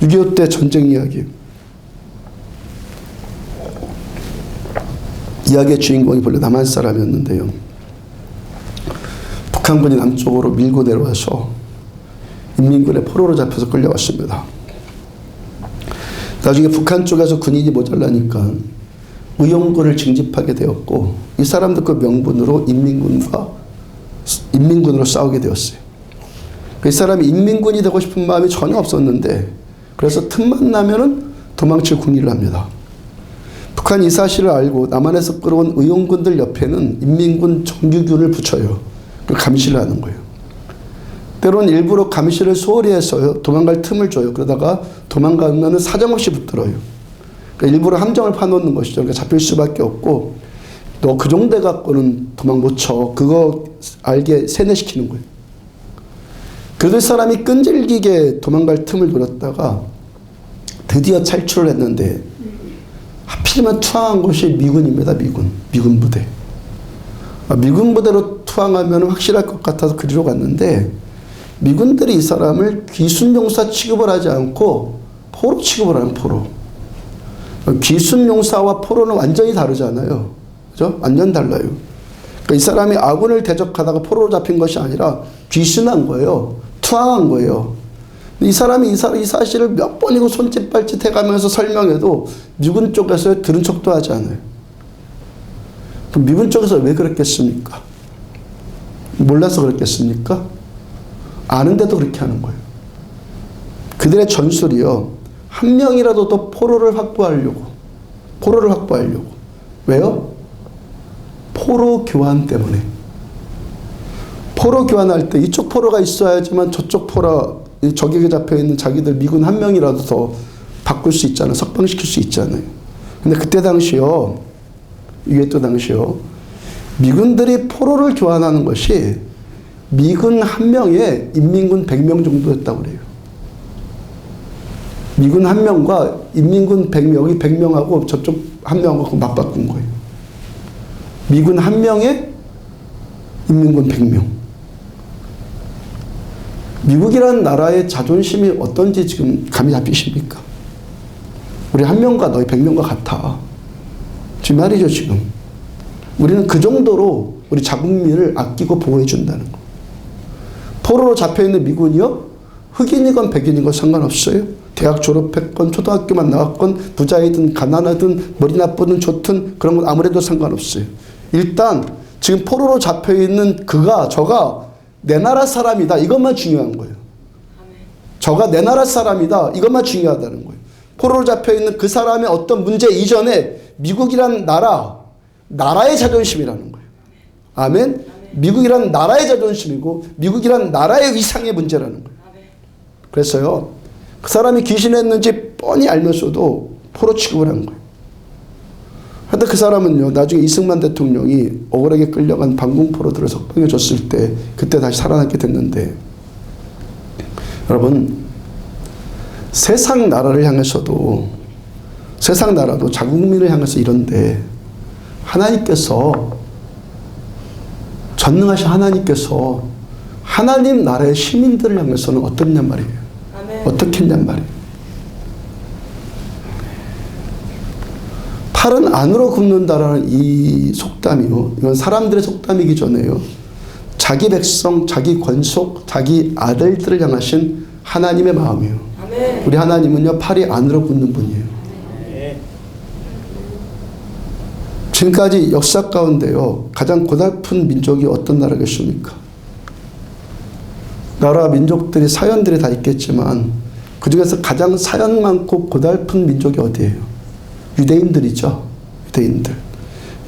6.25 때 전쟁 이야기. 이야기의 주인공이 본래 남한 사람이었는데요. 북한군이 남쪽으로 밀고 내려와서 인민군의 포로로 잡혀서 끌려왔습니다. 나중에 북한 쪽에서 군인이 모자라니까 의용군을 징집하게 되었고 이 사람들 그 명분으로 인민군으로 싸우게 되었어요. 이 사람이 인민군이 되고 싶은 마음이 전혀 없었는데 그래서 틈만 나면은 도망칠 궁리를 합니다. 북한이 이 사실을 알고 남한에서 끌어온 의용군들 옆에는 인민군 정규군을 붙여요. 그리고 감시를 하는 거예요. 때로는 일부러 감시를 소홀히 해서 도망갈 틈을 줘요. 그러다가 도망가면 사정없이 붙들어요. 그러니까 일부러 함정을 파놓는 것이죠. 그러니까 잡힐 수밖에 없고 너 그 정도 갖고는 도망 못 쳐. 그거 알게 세뇌시키는 거예요. 그래도 사람이 끈질기게 도망갈 틈을 노렸다가 드디어 탈출을 했는데 하필이면 투항한 곳이 미군입니다. 미군 부대. 미군 부대로 투항하면 확실할 것 같아서 그리로 갔는데 미군들이 이 사람을 귀순용사 취급을 하지 않고 포로 취급을 하는 포로. 귀순용사와 포로는 완전히 다르잖아요. 그죠? 완전 달라요. 그러니까 이 사람이 아군을 대적하다가 포로로 잡힌 것이 아니라 귀순한 거예요. 투항한 거예요. 이 사람이 이 사실을 몇 번이고 손짓발짓 해가면서 설명해도 미군 쪽에서 들은 척도 하지 않아요. 그럼 미군 쪽에서 왜 그랬겠습니까? 몰라서 그랬겠습니까? 아는데도 그렇게 하는 거예요. 그들의 전술이요. 한 명이라도 더 포로를 확보하려고. 왜요? 포로 교환 때문에. 포로 교환할 때 이쪽 포로가 있어야지만 저쪽 포로, 적에게 잡혀있는 자기들 미군 한 명이라도 더 바꿀 수 있잖아요. 석방시킬 수 있잖아요. 근데 그때 당시요. 이게 또 당시요. 미군들이 포로를 교환하는 것이 미군 한 명에 인민군 100명 정도였다고 그래요. 미군 한 명과 인민군 100명, 여기 100명하고 저쪽 한 명하고 맞바꾼 거예요. 미군 한 명에 인민군 100명. 미국이라는 나라의 자존심이 어떤지 지금 감이 잡히십니까? 우리 한 명과 너희 100명과 같아. 지금 말이죠, 지금. 우리는 그 정도로 우리 자국민을 아끼고 보호해 준다는 거. 포로로 잡혀있는 미군이요? 흑인이건 백인이건 상관없어요. 대학 졸업했건 초등학교만 나왔건 부자이든 가난하든 머리 나쁘든 좋든 그런 건 아무래도 상관없어요. 일단 지금 포로로 잡혀있는 저가 내 나라 사람이다. 이것만 중요한 거예요. 저가 내 나라 사람이다. 이것만 중요하다는 거예요. 포로로 잡혀있는 그 사람의 어떤 문제 이전에 미국이란 나라의 자존심이라는 거예요. 아멘? 미국이란 나라의 자존심이고 미국이란 나라의 위상의 문제라는 거예요. 그래서요. 그 사람이 귀신했는지 뻔히 알면서도 포로 취급을 한 거예요. 근데 그 사람은요. 나중에 이승만 대통령이 억울하게 끌려간 반공포로들을 석방해 줬을 때 그때 다시 살아남게 됐는데 여러분 세상 나라를 향해서도 세상 나라도 자국민을 향해서 이런데 하나님께서 전능하신 하나님께서 하나님 나라의 시민들을 향해서는 어떻냔 말이에요. 아멘. 어떻게 했냔 말이에요. 팔은 안으로 굽는다라는 이 속담이요. 이건 사람들의 속담이기 전에요. 자기 백성, 자기 권속, 자기 아들들을 향하신 하나님의 마음이에요. 아멘. 우리 하나님은요, 팔이 안으로 굽는 분이에요. 지금까지 역사 가운데요, 가장 고달픈 민족이 어떤 나라겠습니까? 나라 민족들이 사연들이 다 있겠지만 그 중에서 가장 사연 많고 고달픈 민족이 어디예요? 유대인들이죠. 유대인들.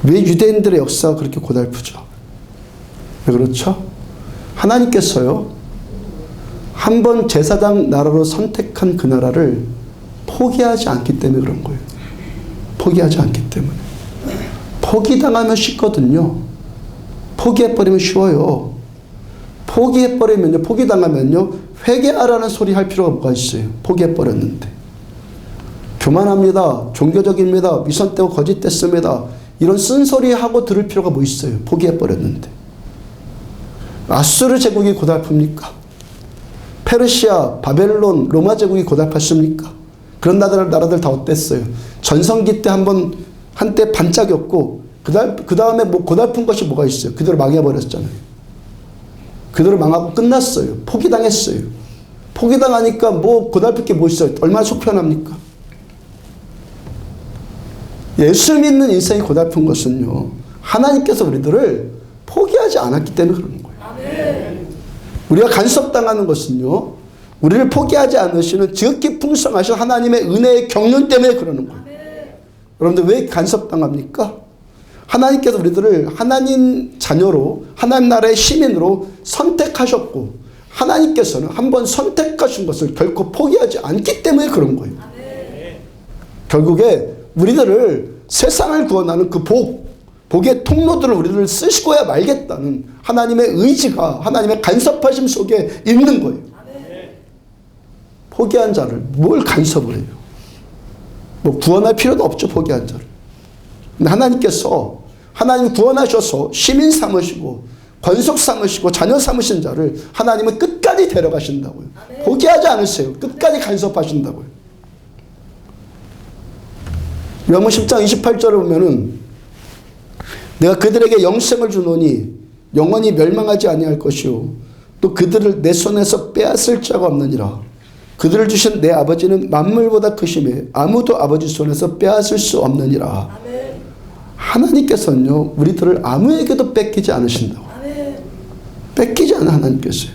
왜 유대인들의 역사가 그렇게 고달프죠? 왜 그렇죠? 하나님께서요, 한 번 제사장 나라로 선택한 그 나라를 포기하지 않기 때문에 그런 거예요. 포기하지 않기 때문에. 포기당하면 쉽거든요. 포기해버리면 쉬워요. 포기해버리면요, 포기당하면요, 회개하라는 소리 할 필요가 뭐가 있어요. 포기해버렸는데. 교만합니다. 종교적입니다. 위선되고 거짓됐습니다. 이런 쓴소리 하고 들을 필요가 뭐 있어요. 포기해버렸는데. 아수르 제국이 고달픕니까? 페르시아, 바벨론, 로마 제국이 고달팠습니까? 그런 나라들 다 어땠어요? 전성기 때 한때 반짝였고, 그 다음에 뭐 고달픈 것이 뭐가 있어요? 그대로 망해버렸잖아요. 그대로 망하고 끝났어요. 포기당했어요. 포기당하니까 뭐 고달플 게 뭐 있어요? 얼마나 속편합니까? 예수 믿는 인생이 고달픈 것은요, 하나님께서 우리들을 포기하지 않았기 때문에 그러는 거예요. 아멘. 우리가 간섭당하는 것은요, 우리를 포기하지 않으시는 지극히 풍성하신 하나님의 은혜의 경륜 때문에 그러는 거예요. 아멘. 여러분들 왜 간섭당합니까? 하나님께서 우리들을 하나님 자녀로, 하나님 나라의 시민으로 선택하셨고, 하나님께서는 한번 선택하신 것을 결코 포기하지 않기 때문에 그런 거예요. 아멘. 결국에 우리들을 세상을 구원하는 그 복의 통로들을 우리를 쓰시고야 말겠다는 하나님의 의지가 하나님의 간섭하심 속에 있는 거예요. 아멘. 포기한 자를 뭘 간섭을 해요? 뭐 구원할 필요도 없죠, 포기한 자를. 근데 하나님께서 하나님 구원하셔서 시민 삼으시고 권속 삼으시고 자녀 삼으신 자를 하나님은 끝까지 데려가신다고요. 아멘. 포기하지 않으세요. 끝까지 간섭하신다고요. 요한복음 10장 28절을 보면은 내가 그들에게 영생을 주노니 영원히 멸망하지 아니할 것이요 또 그들을 내 손에서 빼앗을 자가 없느니라. 그들을 주신 내 아버지는 만물보다 크심에 아무도 아버지 손에서 빼앗을 수 없느니라. 아멘. 하나님께서는요, 우리들을 아무에게도 뺏기지 않으신다고. 아멘. 뺏기지 않아 하나님께서요.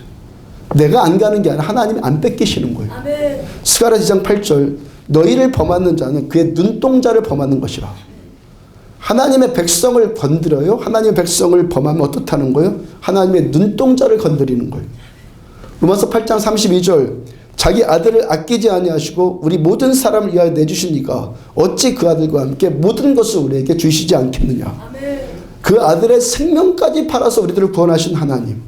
내가 안 가는 게 아니라 하나님이 안 뺏기시는 거예요. 아멘. 스가랴 2장 8절 너희를 범하는 자는 그의 눈동자를 범하는 것이라. 하나님의 백성을 건드려요. 하나님의 백성을 범하면 어떻다는 거예요? 하나님의 눈동자를 건드리는 거예요. 로마서 8장 32절 자기 아들을 아끼지 아니하시고 우리 모든 사람을 위하여 내주신 이가 어찌 그 아들과 함께 모든 것을 우리에게 주시지 않겠느냐. 아멘. 그 아들의 생명까지 팔아서 우리들을 구원하신 하나님,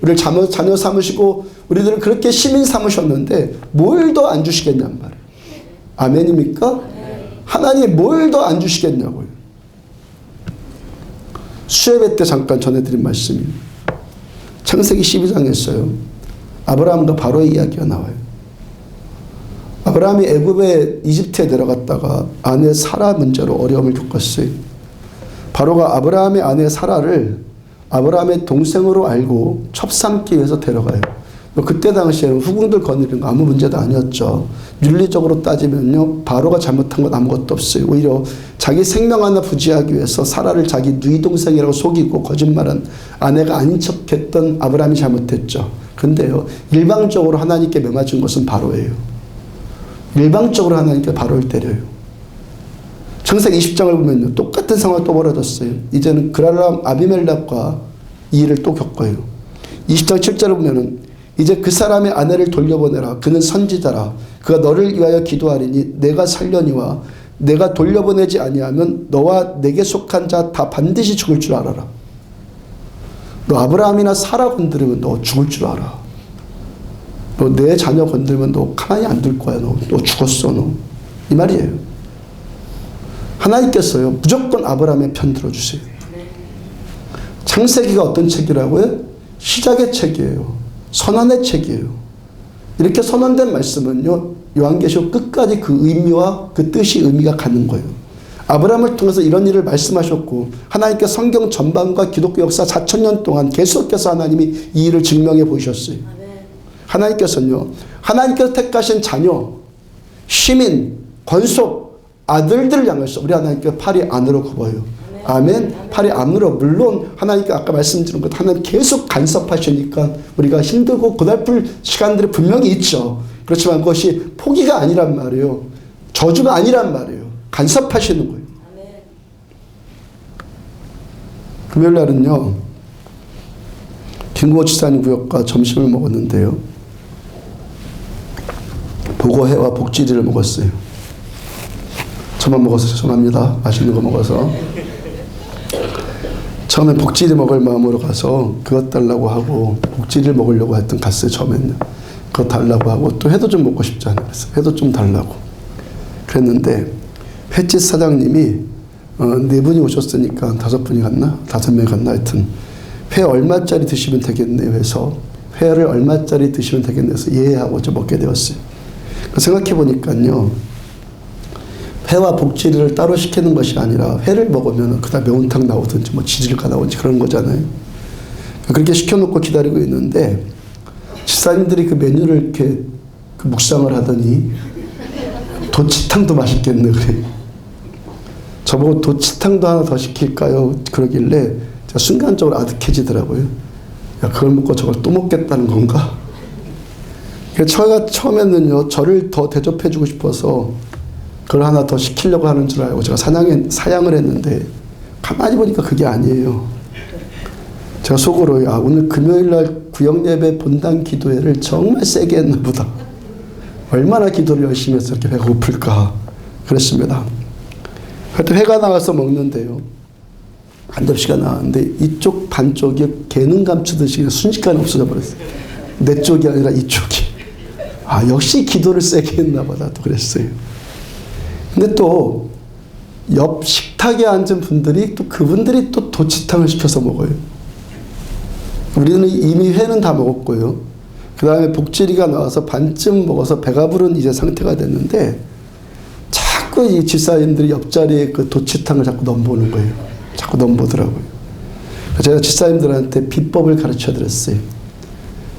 우리를 자녀 삼으시고 우리들을 그렇게 시민 삼으셨는데 뭘 더 안 주시겠냔 말이에요. 아멘입니까? 아멘. 하나님이 뭘 더 안 주시겠냐고요. 수예배 때 잠깐 전해드린 말씀이 창세기 12장에서요. 아브라함과 바로의 이야기가 나와요. 아브라함이 애굽에 이집트에 내려갔다가 아내 사라 문제로 어려움을 겪었어요. 바로가 아브라함의 아내 사라를 아브라함의 동생으로 알고 첩삼기 위해서 데려가요. 그때 당시에는 후궁들 거느리는 거 아무 문제도 아니었죠. 윤리적으로 따지면요, 바로가 잘못한 건 아무것도 없어요. 오히려 자기 생명 하나 부지하기 위해서 사라를 자기 누이 동생이라고 속이고 거짓말한 아내가 아닌 척했던 아브라함이 잘못했죠. 근데요, 일방적으로 하나님께 매맞은 것은 바로예요. 일방적으로 하나님께 바로를 때려요. 창세기 20장을 보면요, 똑같은 상황이 또 벌어졌어요. 이제는 그랄람 아비멜렉과 이 일을 또 겪어요. 20장 7절을 보면은 이제 그 사람의 아내를 돌려보내라. 그는 선지자라. 그가 너를 위하여 기도하리니 내가 살려니와 내가 돌려보내지 아니하면 너와 내게 속한 자 다 반드시 죽을 줄 알아라. 너 아브라함이나 사라 건드리면 너 죽을 줄 알아. 너 내 자녀 건드리면 너 가만히 안 둘 거야. 너 죽었어. 너. 이 말이에요. 하나님께서요, 무조건 아브라함의 편 들어주세요. 창세기가 어떤 책이라고요? 시작의 책이에요. 선언의 책이에요. 이렇게 선언된 말씀은요, 요한계시록 끝까지 그 의미와 그 뜻이 의미가 가는 거예요. 아브라함을 통해서 이런 일을 말씀하셨고, 하나님께 성경 전반과 기독교 역사 4,000년 동안 계속해서 하나님이 이 일을 증명해 보이셨어요. 하나님께서는요, 하나님께서 택하신 자녀, 시민, 권속, 아들들을 향해서 우리 하나님께 팔이 안으로 굽어요. 아멘. 팔이 안으로. 물론 하나님께 아까 말씀드린 것, 하나님 계속 간섭하시니까 우리가 힘들고 고달플 시간들이 분명히 있죠. 그렇지만 그것이 포기가 아니란 말이에요. 저주가 아니란 말이에요. 간섭하시는 거예요. 금요일 날은요, 김구호 지사님 구역과 점심을 먹었는데요, 보고회와 복지리를 먹었어요. 저만 먹어서 죄송합니다. 맛있는 거 먹어서. 처음에 복지리 먹을 마음으로 가서 그것 달라고 하고 복지리를 먹으려고 했던 갔어요. 처음에는 그거 달라고 하고 또 회도 좀 먹고 싶지 않아요. 그래서 회도 좀 달라고 그랬는데, 횟집 사장님이 4분이 오셨으니까 5분이 갔나? 5명이 갔나? 하여튼 회 얼마짜리 드시면 되겠네요 해서, 회를 얼마짜리 드시면 되겠네 해서 예 하고 좀 먹게 되었어요. 생각해 보니까요, 회와 복지리를 따로 시키는 것이 아니라 회를 먹으면 그다음 매운탕 나오든지 뭐 지질가 나오든지 그런 거잖아요. 그렇게 시켜놓고 기다리고 있는데 집사님들이 그 메뉴를 이렇게 그 묵상을 하더니 도치탕도 맛있겠네 그래. 저보고 도치탕도 하나 더 시킬까요? 그러길래 제가 순간적으로 아득해지더라고요. 야, 그걸 먹고 저걸 또 먹겠다는 건가? 제가 처음에는요, 저를 더 대접해주고 싶어서 그걸 하나 더 시키려고 하는 줄 알고 제가 사양을 했는데, 가만히 보니까 그게 아니에요. 제가 속으로, 야, 오늘 금요일날 구역예배 본당 기도회를 정말 세게 했나 보다. 얼마나 기도를 열심히 해서 이렇게 배가 고플까 그랬습니다. 하여튼 회가 나와서 먹는데요, 한 접시가 나왔는데 이쪽 반쪽이 개눈 감추듯이 순식간에 없어져 버렸어요. 내 쪽이 아니라 이쪽이. 아, 역시 기도를 세게 했나 보다 또 그랬어요. 근데 또 옆 식탁에 앉은 분들이 또 그분들이 또 도치탕을 시켜서 먹어요. 우리는 이미 회는 다 먹었고요. 그 다음에 복지리가 나와서 반쯤 먹어서 배가 부른 이제 상태가 됐는데, 자꾸 이 집사님들이 옆자리에 그 도치탕을 자꾸 넘보는 거예요. 자꾸 넘보더라고요. 제가 집사님들한테 비법을 가르쳐 드렸어요.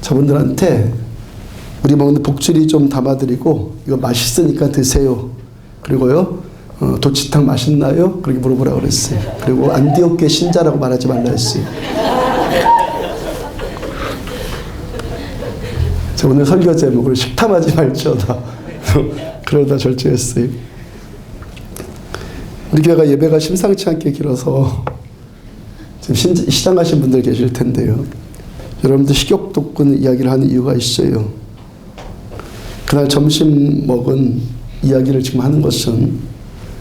저분들한테 우리 먹는 복지리 좀 담아드리고 이거 맛있으니까 드세요. 그리고요, 도치탕 맛있나요? 그렇게 물어보라고 그랬어요. 그리고 안디옥계 신자라고 말하지 말라 했어요. 제가 오늘 설교 제목을 식탐하지 말지어다 그러다 절제했어요. 우리 교회가 예배가 심상치 않게 길어서 지금 시장 가신 분들 계실 텐데요, 여러분들 식욕 돋구는 이야기를 하는 이유가 있어요. 그날 점심 먹은 이야기를 지금 하는 것은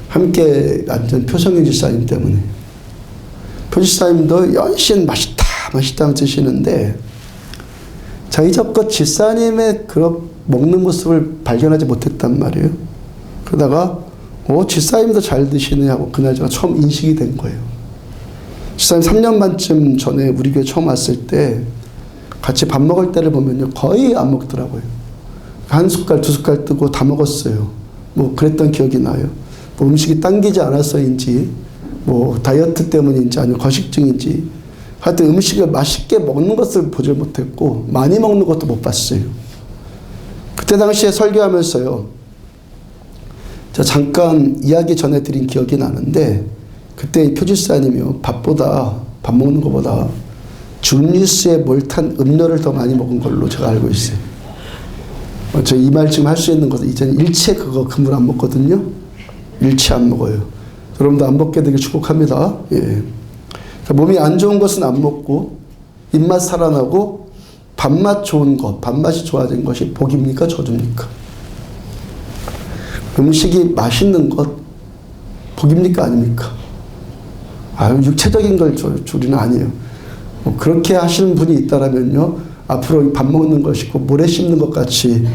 함께 앉은 표성영 집사님 때문에. 표 집사님도 연신 맛있다 맛있다 드시는데 자, 이제껏 집사님의 그런 먹는 모습을 발견하지 못했단 말이에요. 그러다가 집사님도 잘 드시네 하고 그날 제가 처음 인식이 된 거예요. 집사님 3년 반쯤 전에 우리 교회 처음 왔을 때 같이 밥 먹을 때를 보면요, 거의 안 먹더라고요. 한 숟갈 두 숟갈 뜨고 다 먹었어요. 뭐 그랬던 기억이 나요. 뭐 음식이 당기지 않아서인지 뭐 다이어트 때문인지 아니면 거식증인지 하여튼 음식을 맛있게 먹는 것을 보질 못했고 많이 먹는 것도 못 봤어요. 그때 당시에 설교하면서요, 제가 잠깐 이야기 전해드린 기억이 나는데, 그때 표지사님이요, 밥 먹는 것보다 줌뉴스에 몰탄 음료를 더 많이 먹은 걸로 제가 알고 있어요. 저 이 말 지금 할 수 있는 것은 이제는 일체 그물 안 먹거든요. 일체 안 먹어요. 여러분도 안 먹게 되길 축복합니다. 예. 몸이 안 좋은 것은 안 먹고 입맛 살아나고 밥맛 좋은 것, 밥맛이 좋아진 것이 복입니까 저주입니까? 음식이 맛있는 것 복입니까 아닙니까? 육체적인 걸 줄이는 아니에요. 뭐 그렇게 하시는 분이 있다라면요, 앞으로 밥 먹는 것이고 모래 씹는 것 같이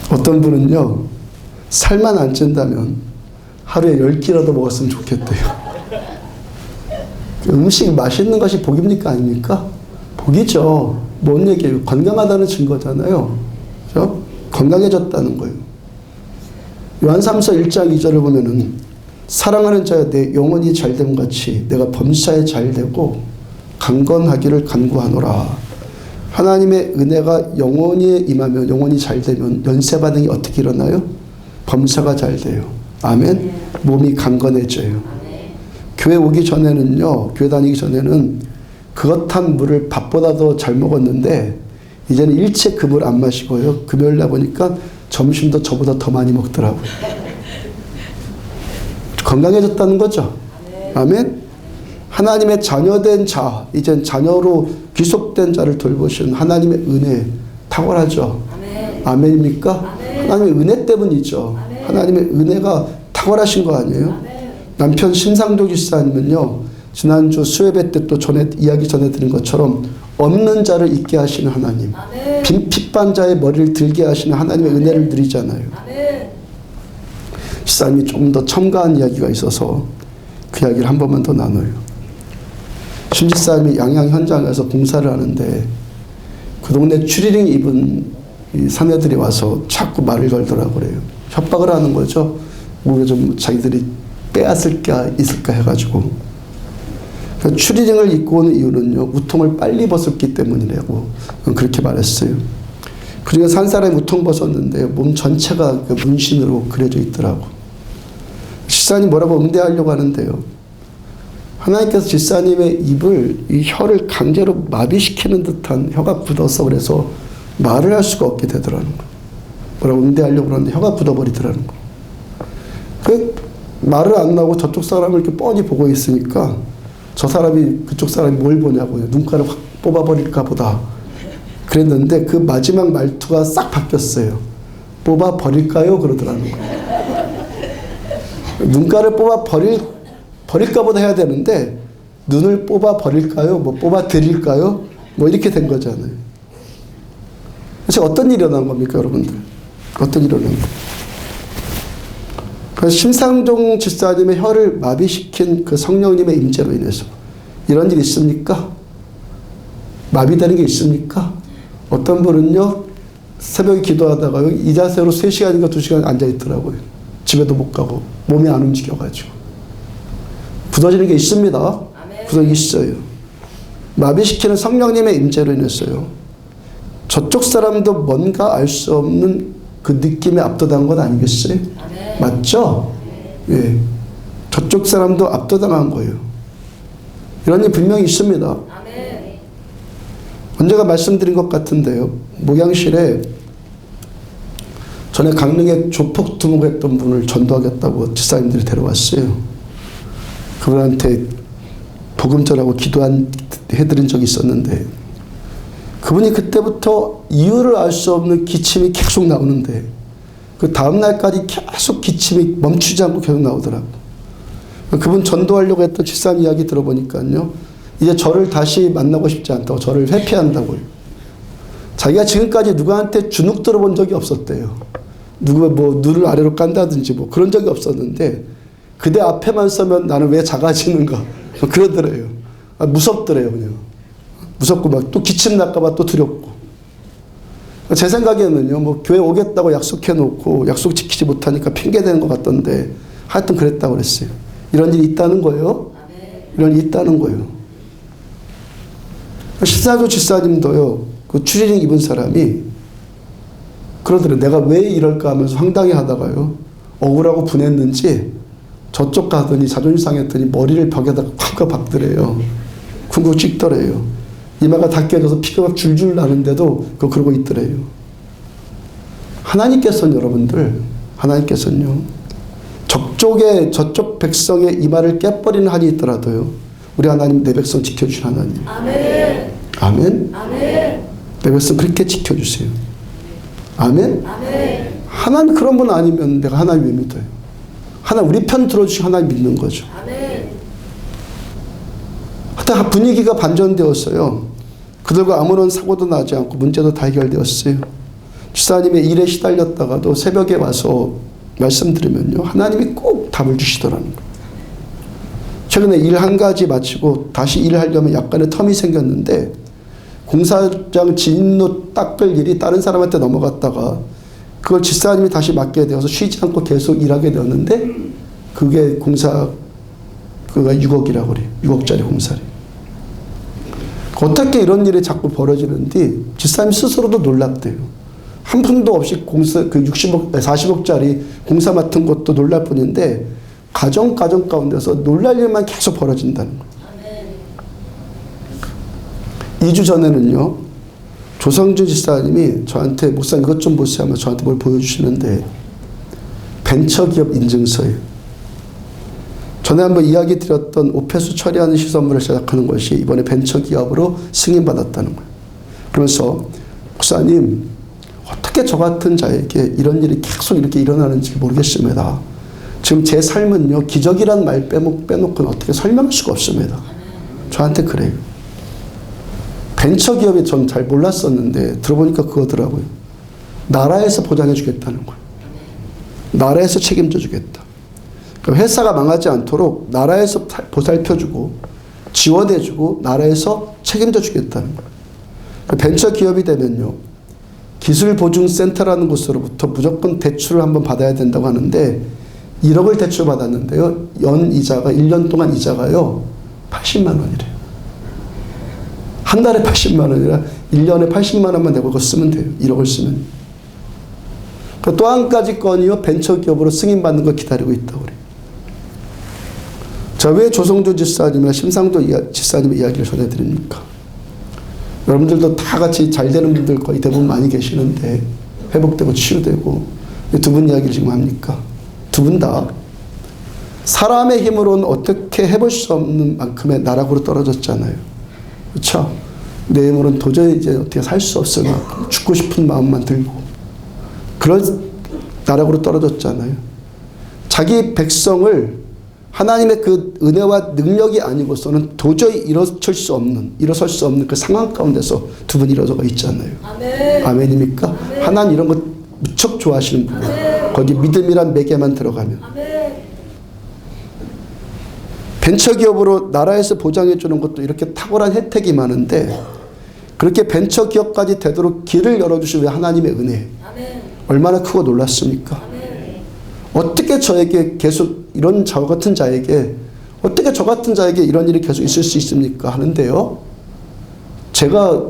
어떤 분은요 살만 안 찐다면 하루에 10끼라도 먹었으면 좋겠대요. 음식 맛있는 것이 복입니까? 아닙니까? 복이죠. 뭔 얘기예요? 건강하다는 증거잖아요. 그렇죠? 건강해졌다는 거예요. 요한삼서 1장 2절을 보면은 사랑하는 자여 내 영혼이 잘됨 같이 내가 범사에 잘되고 강건하기를 간구하노라. 하나님의 은혜가 영혼이 임하면, 영혼이 잘되면 연쇄 반응이 어떻게 일어나요? 범사가 잘돼요. 아멘. 몸이 강건해져요. 교회 오기 전에는요, 교회 다니기 전에는 그것한 물을 밥보다도 잘 먹었는데 이제는 일체 그 물 안 마시고요. 금요일 날 보니까 점심도 저보다 더 많이 먹더라고요. 건강해졌다는 거죠. 아멘. 하나님의 자녀된 자, 이젠 자녀로 귀속된 자를 돌보시는 하나님의 은혜 탁월하죠. 아멘입니까? 하나님의 은혜 때문이죠. 하나님의 은혜가 탁월하신 거 아니에요? 남편 심상조 집사님은요, 지난주 수요예배 때 또 이야기 전해드린 것처럼 없는 자를 있게 하시는 하나님, 빈핏반 자의 머리를 들게 하시는 하나님의 은혜를 누리잖아요. 집사님이 조금 더 첨가한 이야기가 있어서 그 이야기를 한 번만 더 나눠요. 심 집사님이 양양 현장에서 봉사를 하는데 그 동네 추리닝 입은 이 사내들이 와서 자꾸 말을 걸더라고 그래요. 협박을 하는 거죠. 뭐 좀 자기들이 빼앗을까 있을까 해가지고. 그러니까 추리닝을 입고 오는 이유는요, 우통을 빨리 벗었기 때문이라고 그렇게 말했어요. 그중에서 한 사람이 우통 벗었는데 몸 전체가 그 문신으로 그려져 있더라고. 집사님 뭐라고 응대하려고 하는데요, 하나님께서 집사님의 입을, 이 혀를 강제로 마비시키는 듯한, 혀가 굳어서 그래서 말을 할 수가 없게 되더라는 거. 뭐라고 응대하려고 그러는데 혀가 굳어버리더라는 거. 그 말을 안 나오고 저쪽 사람을 이렇게 뻔히 보고 있으니까 저 사람이, 그쪽 사람이 뭘 보냐고요. 눈가를 확 뽑아버릴까 보다 그랬는데 그 마지막 말투가 싹 바뀌었어요. 뽑아버릴까요? 그러더라는 거예요. 눈가를 버릴까 보다 해야 되는데 눈을 뽑아버릴까요? 뭐 뽑아드릴까요? 뭐 이렇게 된 거잖아요. 그래서 어떤 일이 일어난 겁니까, 여러분들? 어떤 일이 일어난 겁니까? 그래서 심상종 집사님의 혀를 마비시킨 그 성령님의 임재로 인해서 이런 일이 있습니까? 마비되는 게 있습니까? 어떤 분은요, 새벽에 기도하다가요, 이 자세로 3시간인가 2시간 앉아있더라고요. 집에도 못 가고 몸이 안 움직여가지고. 굳어지는 게 있습니다. 굳어지기 있어요. 마비시키는 성령님의 임재로 인해서요, 저쪽 사람도 뭔가 알 수 없는 그 느낌에 압도당한 건 아니겠어요? 맞죠? 예. 저쪽 사람도 압도당한 거예요. 이런 일이 분명히 있습니다. 언제가 말씀드린 것 같은데요, 목양실에 전에 강릉에 조폭 두목했던 분을 전도하겠다고 집사님들이 데려왔어요. 그분한테 복음 전하고 기도해드린 적이 있었는데, 그분이 그때부터 이유를 알 수 없는 기침이 계속 나오는데 그 다음날까지 계속 기침이 멈추지 않고 계속 나오더라고요. 그분 전도하려고 했던 집사님 이야기 들어보니까요, 이제 저를 다시 만나고 싶지 않다고, 저를 회피한다고요. 자기가 지금까지 누구한테 주눅 들어본 적이 없었대요. 누가 뭐 눈을 아래로 깐다든지 뭐 그런 적이 없었는데 그대 앞에만 서면 나는 왜 작아지는가 그러더래요. 무섭더래요. 그냥 무섭고 막 또 기침 날까봐 또 두렵고. 제 생각에는요, 뭐 교회 오겠다고 약속해 놓고 약속 지키지 못하니까 핑계대는 것 같던데 하여튼 그랬다고 그랬어요. 이런 일이 있다는 거예요. 이런 일이 있다는 거예요. 신사조 집사님도요, 그 추리닝 입은 사람이 그러더래요. 내가 왜 이럴까 하면서 황당해 하다가요, 억울하고 분했는지 저쪽 가더니 자존심 상했더니 머리를 벽에다가 콱 박더래요. 쿵쿵 찍더래요. 이마가 다 깨져서 피가 막 줄줄 나는데도 그러고 있더래요. 하나님께서는, 여러분들, 하나님께서는요, 저쪽 백성의 이마를 깨버리는 한이 있더라도요, 우리 하나님, 내 백성 지켜주신 하나님. 아멘. 아멘. 아멘. 내 백성 그렇게 지켜주세요. 아멘. 아멘. 하나님 그런 분 아니면 내가 하나님 왜 믿어요? 하나님 우리 편 들어주신 하나님 믿는 거죠. 아멘. 하여튼 분위기가 반전되었어요. 그들과 아무런 사고도 나지 않고 문제도 다 해결되었어요. 집사님의 일에 시달렸다가도 새벽에 와서 말씀드리면요, 하나님이 꼭 답을 주시더라는 거예요. 최근에 일 한 가지 마치고 다시 일을 하려면 약간의 텀이 생겼는데 공사장 진로 닦을 일이 다른 사람한테 넘어갔다가 그걸 집사님이 다시 맡게 되어서 쉬지 않고 계속 일하게 되었는데 그게 그가 6억이라고 그래요. 6억짜리 공사를. 어떻게 이런 일이 자꾸 벌어지는지 집사님 스스로도 놀랍대요. 한 푼도 없이 공사, 40억짜리 공사 맡은 것도 놀랄 뿐인데 가정 가운데서 놀랄 일만 계속 벌어진다는 거예요. 2주 전에는요, 조성준 집사님이 저한테 목사님 이것 좀 보세요 하면 저한테 뭘 보여주시는데 벤처기업 인증서예요. 전에 한번 이야기 드렸던 오폐수 처리하는 시설물을 제작하는 것이 이번에 벤처기업으로 승인받았다는 거예요. 그러면서 목사님 어떻게 저 같은 자에게 이런 일이 계속 이렇게 일어나는지 모르겠습니다. 지금 제 삶은요, 기적이란 말 빼놓고는 어떻게 설명할 수가 없습니다. 저한테 그래요. 벤처기업이 전 잘 몰랐었는데 들어보니까 그거더라고요. 나라에서 보장해 주겠다는 거예요. 나라에서 책임져 주겠다. 회사가 망하지 않도록 나라에서 보살펴주고 지원해주고 나라에서 책임져 주겠다는 거예요. 벤처기업이 되면요, 기술보증센터라는 곳으로부터 무조건 대출을 한번 받아야 된다고 하는데 1억을 대출 받았는데요, 연 이자가 1년 동안 이자가요 80만 원이래요. 한 달에 80만 원이라 1년에 80만 원만 내고 그거 쓰면 돼요. 1억을 쓰면. 또 한 가지 건이요, 벤처기업으로 승인받는 거 기다리고 있다고 그래요. 자, 왜 조성조 집사님이나 심상도 집사님의 이야기를 전해드립니까? 여러분들도 다 같이 잘 되는 분들 거의 대부분 많이 계시는데 회복되고 치유되고 두 분 이야기를 지금 합니까? 두 분 다 사람의 힘으로는 어떻게 해볼 수 없는 만큼의 나락으로 떨어졌잖아요. 그렇죠? 내 힘으로는 도저히 이제 어떻게 살 수 없을 만큼 죽고 싶은 마음만 들고 그런 나락으로 떨어졌잖아요. 자기 백성을 하나님의 그 은혜와 능력이 아니고서는 도저히 일어설 수 없는 그 상황 가운데서 두 분이 일어서가 있잖아요. 아멘. 아멘입니까? 아멘. 하나님 이런 거 무척 좋아하시는 분이에요. 거기 믿음이란 매개만 들어가면. 아멘. 벤처기업으로 나라에서 보장해 주는 것도 이렇게 탁월한 혜택이 많은데 그렇게 벤처기업까지 되도록 길을 열어주신 왜 하나님의 은혜. 아멘. 얼마나 크고 놀랐습니까? 아멘. 어떻게 저에게 계속 저 같은 자에게 이런 일이 계속 있을 수 있습니까? 하는데요, 제가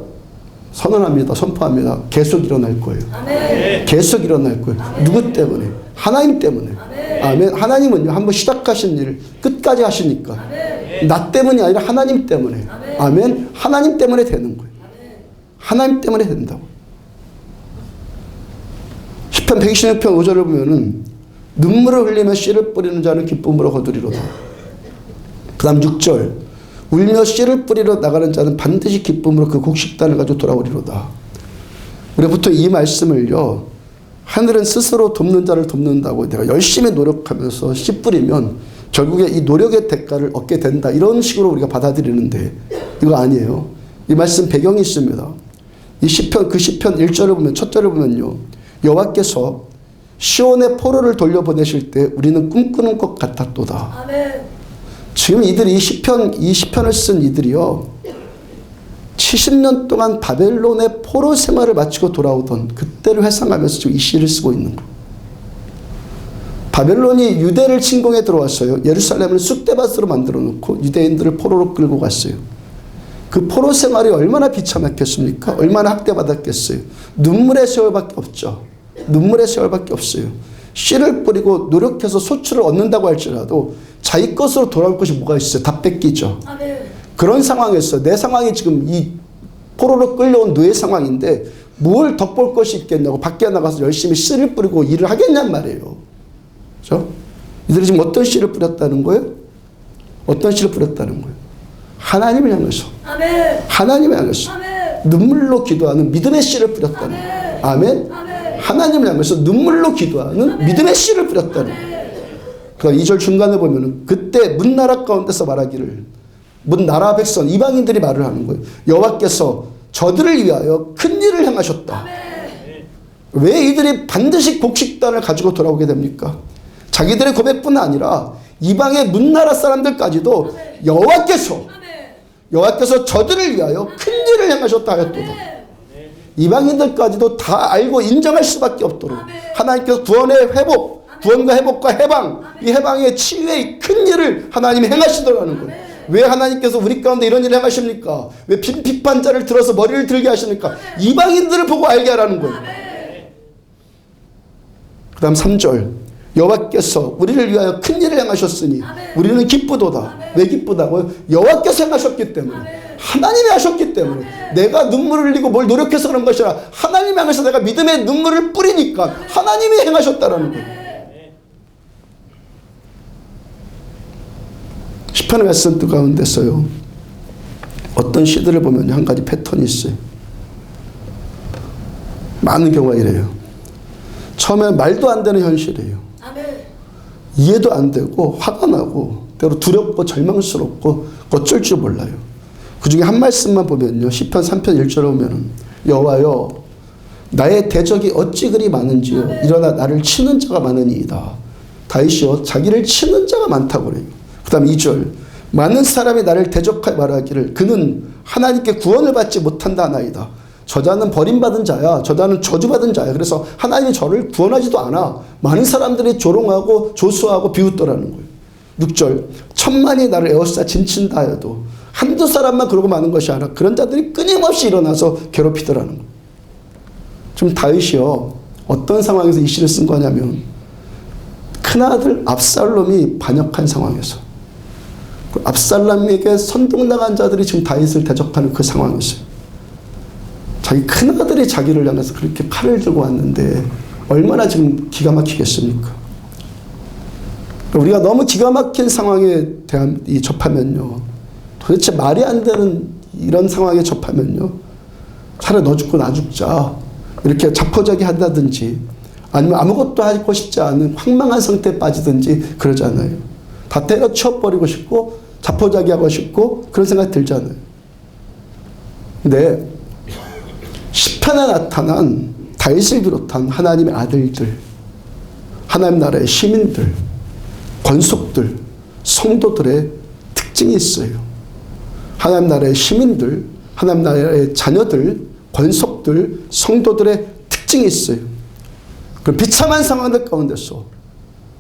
선포합니다. 계속 일어날 거예요. 아멘. 계속 일어날 거예요. 아멘. 누구 때문에? 하나님 때문에. 아멘. 아멘. 하나님은요, 한번 시작하신 일을 끝까지 하시니까. 아멘. 나 때문이 아니라 하나님 때문에. 아멘. 아멘. 하나님 때문에 되는 거예요. 아멘. 하나님 때문에 된다고. 시편 126편 5절을 보면은 눈물을 흘리며 씨를 뿌리는 자는 기쁨으로 거두리로다. 그 다음 6절, 울며 씨를 뿌리러 나가는 자는 반드시 기쁨으로 그 곡식단을 가지고 돌아오리로다. 우리가 보통 이 말씀을요, 하늘은 스스로 돕는 자를 돕는다고, 내가 열심히 노력하면서 씨 뿌리면 결국에 이 노력의 대가를 얻게 된다, 이런 식으로 우리가 받아들이는데 이거 아니에요. 이 말씀 배경이 있습니다. 이 시편, 그 시편 1절을 보면, 첫 절을 보면요, 여호와께서 시온의 포로를 돌려보내실 때 우리는 꿈꾸는 것 같았도다. 아멘. 지금 이들이 이 시편을 쓴 이들이요, 70년 동안 바벨론의 포로 생활을 마치고 돌아오던 그때를 회상하면서 지금 이 시를 쓰고 있는 거예요. 바벨론이 유대를 침공해 들어왔어요. 예루살렘을 쑥대밭으로 만들어 놓고 유대인들을 포로로 끌고 갔어요. 그 포로 생활이 얼마나 비참했겠습니까? 얼마나 학대받았겠어요. 눈물의 세월밖에 없죠. 눈물의 세월밖에 없어요. 씨를 뿌리고 노력해서 소출을 얻는다고 할지라도 자기 것으로 돌아올 것이 뭐가 있어요? 다 뺏기죠. 아멘. 그런 상황에서 내 상황이 지금 이 포로로 끌려온 너의 상황인데 뭘 덕볼 것이 있겠냐고 밖에 나가서 열심히 씨를 뿌리고 일을 하겠냔 말이에요. 그렇죠? 이들이 지금 어떤 씨를 뿌렸다는 거예요? 어떤 씨를 뿌렸다는 거예요? 하나님을 향해서. 아멘. 하나님을 향해서. 아멘. 눈물로 기도하는 믿음의 씨를 뿌렸다는 거예요. 아멘. 아멘. 하나님을 향해서 눈물로 기도하는 아멘. 믿음의 씨를 뿌렸다는 거예요. 그러니까 2절 중간에 보면은 그때 문나라 가운데서 말하기를, 문나라 백성 이방인들이 말을 하는 거예요. 여호와께서 저들을 위하여 큰 일을 행하셨다. 아멘. 왜 이들이 반드시 곡식단을 가지고 돌아오게 됩니까? 자기들의 고백뿐 아니라 이방의 문나라 사람들까지도 여호와께서 저들을 위하여 큰 일을 행하셨다 하였도다. 이방인들까지도 다 알고 인정할 수밖에 없도록 하나님께서 구원과 회복과 해방, 이 해방의 치유의 큰 일을 하나님이 행하시더라는 거예요. 왜 하나님께서 우리 가운데 이런 일을 행하십니까? 왜 비판자를 들어서 머리를 들게 하십니까? 이방인들을 보고 알게 하라는 거예요. 그 다음 3절, 여호와께서 우리를 위하여 큰 일을 행하셨으니 우리는 기쁘도다. 왜 기쁘다고요? 여호와께서 행하셨기 때문에, 하나님이 하셨기 때문에. 내가 눈물을 흘리고 뭘 노력해서 그런 것이 아니라 하나님이 향해서 내가 믿음의 눈물을 뿌리니까 하나님이 행하셨다라는 거예요. 시편의 말씀 가운데서요, 어떤 시들을 보면 한 가지 패턴이 있어요. 많은 경우가 이래요. 처음에 말도 안 되는 현실이에요. 이해도 안 되고 화가 나고 때로 두렵고 절망스럽고 어쩔 줄 몰라요. 그 중에 한 말씀만 보면요, 시편 3편 1절에 보면은 여호와여 나의 대적이 어찌 그리 많은지요 일어나 나를 치는 자가 많으니이다. 다윗이요 자기를 치는 자가 많다고 그래요. 그 다음 2절, 많은 사람이 나를 대적하여 말하기를 그는 하나님께 구원을 받지 못한다 하나이다. 저자는 버림받은 자야. 저자는 저주받은 자야. 그래서 하나님이 저를 구원하지도 않아. 많은 사람들이 조롱하고 조수하고 비웃더라는 거예요. 6절, 천만이 나를 에워싸 진친다 해도 한두 사람만 그러고 마는 것이 아니라 그런 자들이 끊임없이 일어나서 괴롭히더라는 거예요. 지금 다윗이요, 어떤 상황에서 이 시를 쓴 거냐면 큰아들 압살롬이 반역한 상황에서 그 압살롬에게 선동당한 자들이 지금 다윗을 대적하는 그 상황이었어요. 자기 큰아들이 자기를 향해서 그렇게 칼을 들고 왔는데 얼마나 지금 기가 막히겠습니까? 우리가 너무 기가 막힌 상황에 대한 접하면요, 도대체 말이 안 되는 이런 상황에 접하면요, 차라리 너 죽고 나 죽자 이렇게 자포자기 한다든지 아니면 아무것도 하고 싶지 않은 황망한 상태에 빠지든지 그러잖아요. 다 때려치워버리고 싶고 자포자기 하고 싶고 그런 생각이 들잖아요. 근데 시편에 나타난 다윗을 비롯한 하나님의 아들들, 하나님 나라의 시민들, 권속들, 성도들의 특징이 있어요. 하나님 나라의 시민들, 하나님 나라의 자녀들, 권속들, 성도들의 특징이 있어요. 그럼 비참한 상황들 가운데서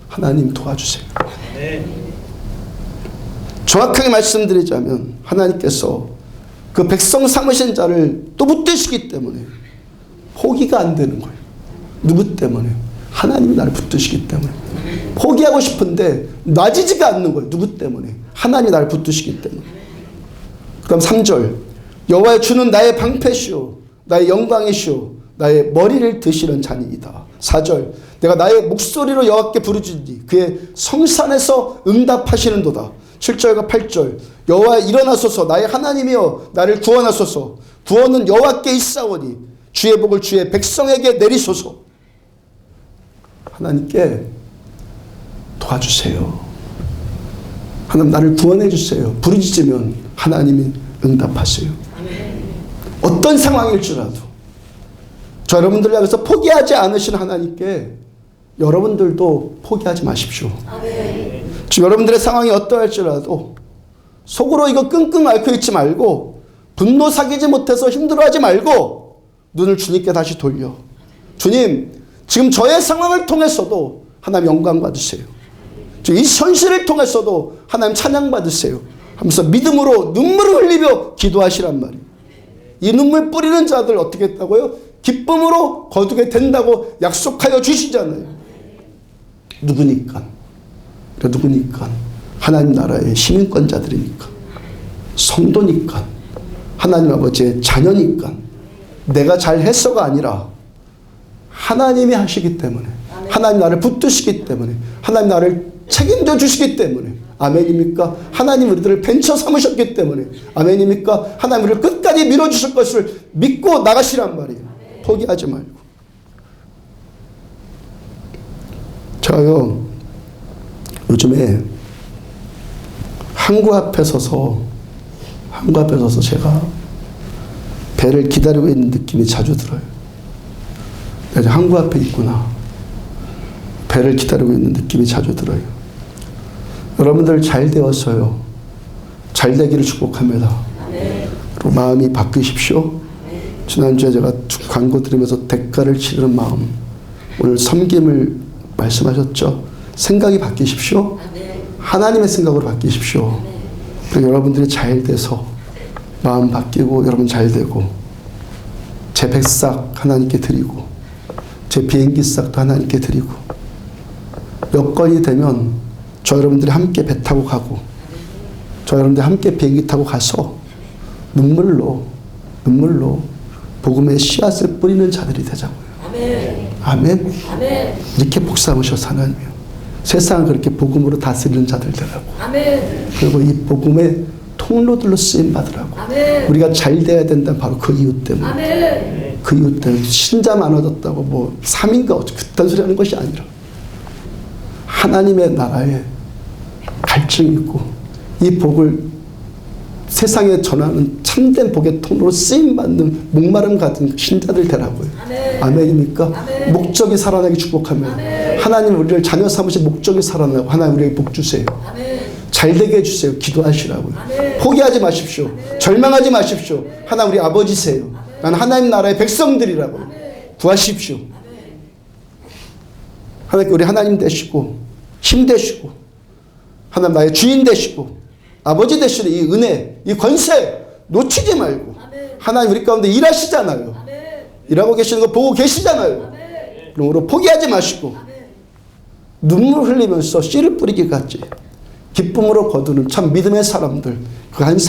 하나님 도와주세요. 정확하게 말씀드리자면 하나님께서 그 백성 삼으신 자를 또 붙드시기 때문에 포기가 안 되는 거예요. 누구 때문에? 하나님이 나를 붙드시기 때문에. 포기하고 싶은데 놔지지가 않는 거예요. 누구 때문에? 하나님이 나를 붙드시기 때문에. 그 다음 3절, 여호와의 주는 나의 방패시오 나의 영광이시오 나의 머리를 드시는 자니이다. 4절, 내가 나의 목소리로 여호와께 부르짖으니 그의 성산에서 응답하시는도다. 7절과 8절, 여호와 일어나소서 나의 하나님이여 나를 구원하소서. 구원은 여호와께 있사오니 주의 복을 주의 백성에게 내리소서. 하나님께 도와주세요. 하나님 나를 구원해 주세요. 부르짖으면 하나님이 응답하세요. 어떤 상황일지라도 저 여러분들을 향해서 포기하지 않으신 하나님께 여러분들도 포기하지 마십시오. 지금 여러분들의 상황이 어떠할지라도 속으로 이거 끙끙 앓고 있지 말고 분노 사기지 못해서 힘들어하지 말고 눈을 주님께 다시 돌려, 주님 지금 저의 상황을 통해서도 하나님 영광 받으세요. 이 현실을 통해서도 하나님 찬양 받으세요 하면서 믿음으로 눈물을 흘리며 기도하시란 말이에요. 이 눈물 뿌리는 자들 어떻게 했다고요? 기쁨으로 거두게 된다고 약속하여 주시잖아요. 누구니까? 누구니까? 하나님 나라의 시민권자들이니까, 성도니까, 하나님 아버지의 자녀니까, 내가 잘했어가 아니라 하나님이 하시기 때문에, 하나님 나를 붙드시기 때문에, 하나님 나를 책임져 주시기 때문에, 아멘입니까? 하나님 우리들을 벤처 삼으셨기 때문에, 아멘입니까? 하나님 우리를 끝까지 밀어주실 것을 믿고 나가시란 말이에요. 포기하지 말고. 저요 요즘에 항구 앞에 서서 제가 배를 기다리고 있는 느낌이 자주 들어요. 내가 항구 앞에 있구나. 배를 기다리고 있는 느낌이 자주 들어요. 여러분들 잘 되어서요. 잘 되기를 축복합니다. 그리고 마음이 바뀌십시오. 지난주에 제가 광고 드리면서 대가를 치르는 마음, 오늘 섬김을 말씀하셨죠. 생각이 바뀌십시오. 하나님의 생각으로 바뀌십시오. 그리고 여러분들이 잘 돼서 마음 바뀌고 여러분 잘 되고 제 백삭 하나님께 드리고 제 비행기 싹도 하나님께 드리고 여건이 되면 저 여러분들이 함께 배 타고 가고 저 여러분들이 함께 비행기 타고 가서 눈물로 복음의 씨앗을 뿌리는 자들이 되자고요. 아멘. 아멘. 이렇게 복 삼으셔서 하나님이요. 세상을 그렇게 복음으로 다스리는 자들 되라고. 아멘. 그리고 이 복음의 통로들로 쓰임 받으라고. 아멘. 우리가 잘 돼야 된다는 바로 그 이유 때문에. 아멘. 그 이유 때문에 신자 많아졌다고 뭐 3인가 그딴 소리 하는 것이 아니라 하나님의 나라에 갈증이 있고 이 복을 세상에 전하는 참된 복의 통로로 쓰임받는 목마름 같은 신자들 되라고요. 아멘. 아멘입니까? 아멘. 목적이 살아나기 축복하면 아멘. 하나님 우리를 자녀 삼으신 목적이 살아나고 하나님 우리에게 복 주세요. 아멘. 잘되게 해주세요. 기도하시라고요. 아멘. 포기하지 마십시오. 아멘. 절망하지 마십시오. 아멘. 하나님 우리 아버지세요. 아멘. 나는 하나님 나라의 백성들이라고요. 아멘. 구하십시오. 아멘. 하나님 우리 하나님 되시고 힘 되시고 하나님 나의 주인 되시고 아버지 되시는 이 은혜, 이 권세 놓치지 말고 아멘. 하나님 우리 가운데 일하시잖아요. 아멘. 일하고 계시는 거 보고 계시잖아요. 그러므로 포기하지 마시고 아멘. 눈물 흘리면서 씨를 뿌리기까지 기쁨으로 거두는 참 믿음의 사람들, 그 한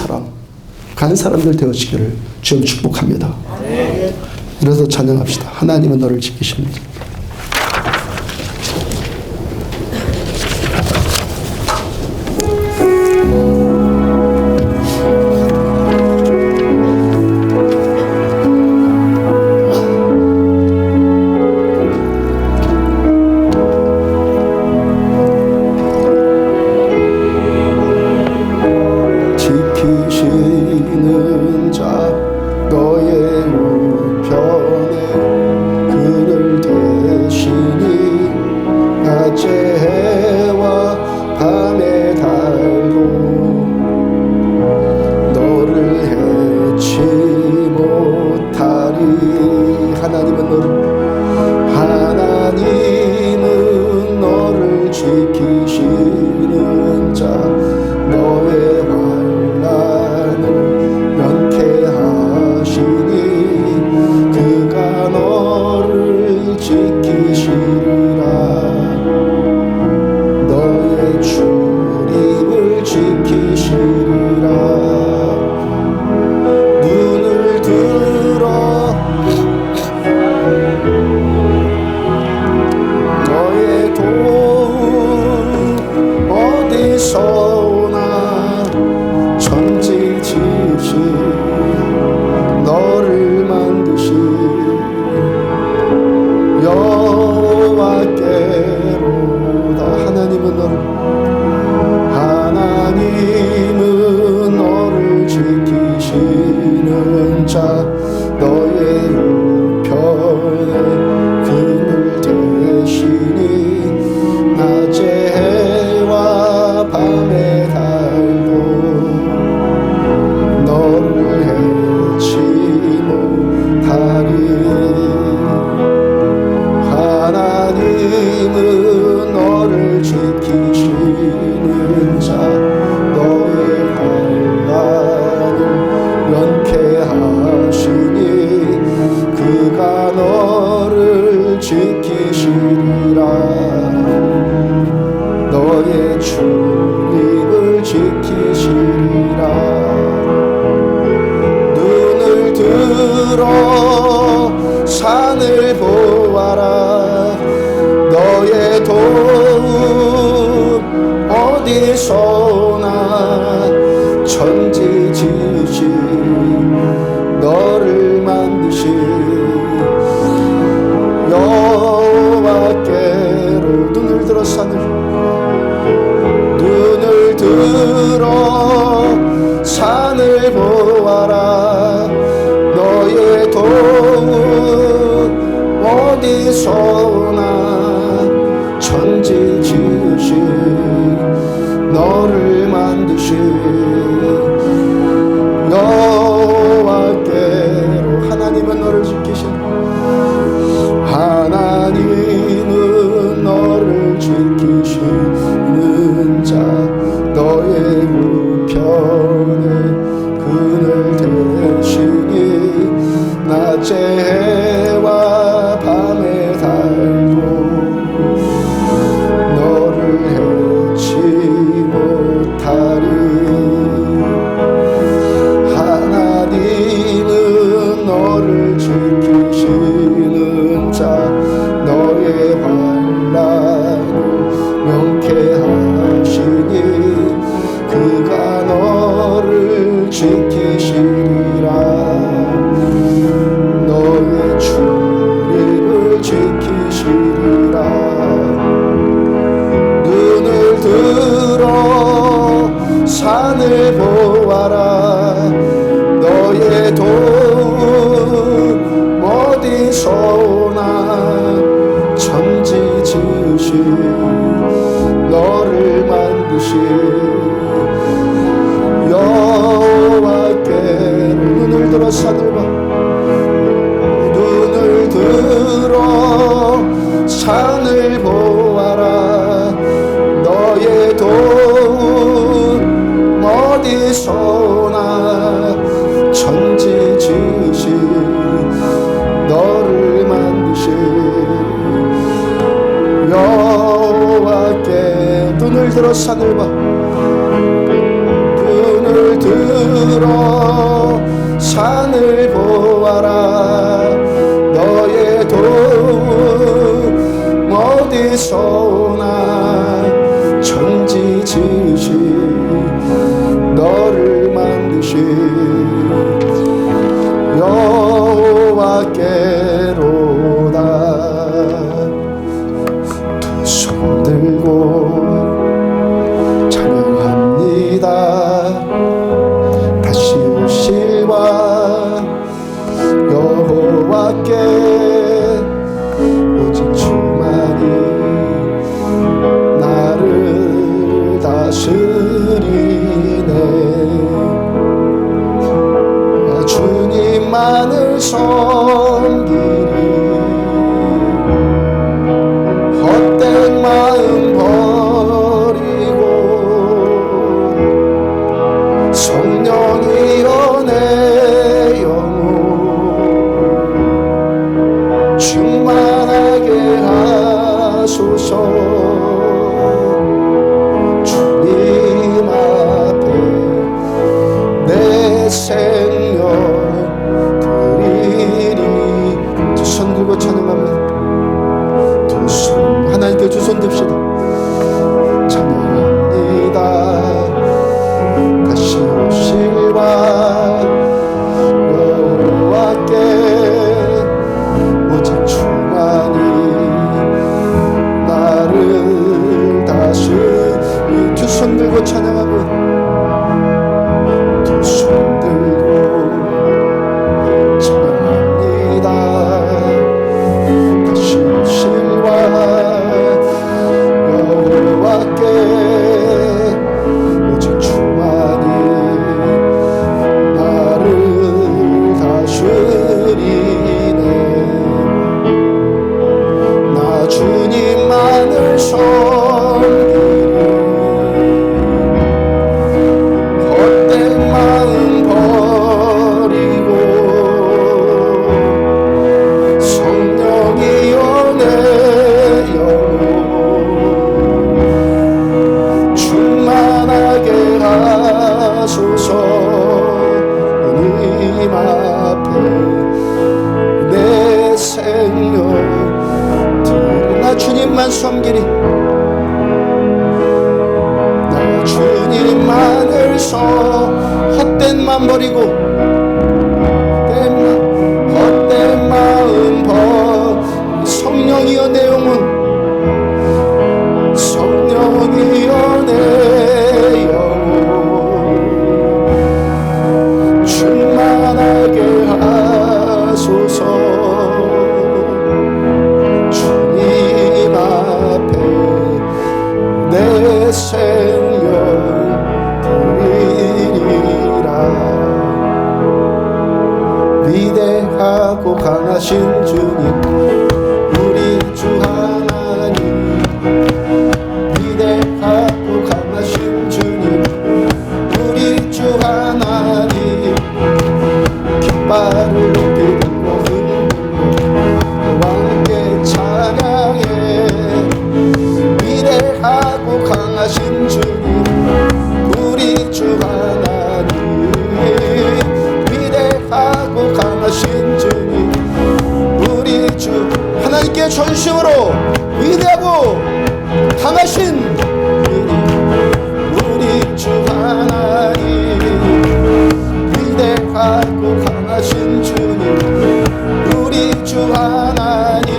사람들 되어지기를 주여 축복합니다. 아멘. 이래서 찬양합시다. 하나님은 너를 지키십니다. 너를 만드신 여호와께로 하나님은 너를 지키신 하나님은 너를 지키시는 자 너의 우편에 그늘 대시니 낮의 해와 밤의 달도 너를 해치 못하리 하나님은 너를 지키시는 자 너의 환난을 명쾌하시니 그가 너를 지키시리라 너의 주리를 지키시리라 눈을 들어 산을 보아라 너의 도움 어디서 오나 천지 지으신 너를 만드신 여호와께로 눈을 들어 산을 봐 눈을 들어 산을 보아라 너의 도움 어디서 오나 천지 지으신 너를 만드신 여호와께 눈을 들어 산을 봐 눈을 들어 산을 보아라 너의 도움 어디서 오나 천지 지으신 너를 만드신 여호와께로다 두 손 들고 찬양합니다 다시 오실와 여호와께 오직 주만이 나를 다스리네 주님만을 섬기리 헛된 마음 버리고 성령이여 내 영혼 충만하게 하소서 주님 앞에 내 생명 드리리 두 손 들고 찬양하면 두 손 하나님께 두 손 듭시다 찬양합니다 다시 오실와 여호와께 오직 주만이 나를 다스리 두 손 들고 찬양하면 두 손 들고 찬양합니다 다시 오실와 여호와께 오직 주만이 나를 다스리네 나 주님만을 섬기리 헛된 마음 버리고 성령이여 내 영혼 충만하게 하소서 주님 앞에 내 생명 나 주님만 섬기리 나 주님만을 헛된 마음 버리고 헛된 마음 성령이여 내 영혼 성령이여 내 영혼 충만하게 하소서 주님 앞에 내 생명 드리리라. 위대하고 강하신 주님, 우리 주 하나님. 위대하고 강하신 주님, 우리 주 하나님. 깃발을 높이 들고 흔들고 왕께 찬양해. 위대하고 강하신 주님, 우리 주 하나님. 위대하고 강하신 주님, 우리 주 하나님께 전심으로 위대하고 강하신 우리 주 하나님. 위대하고 강하신 주님, 우리 주 하나님.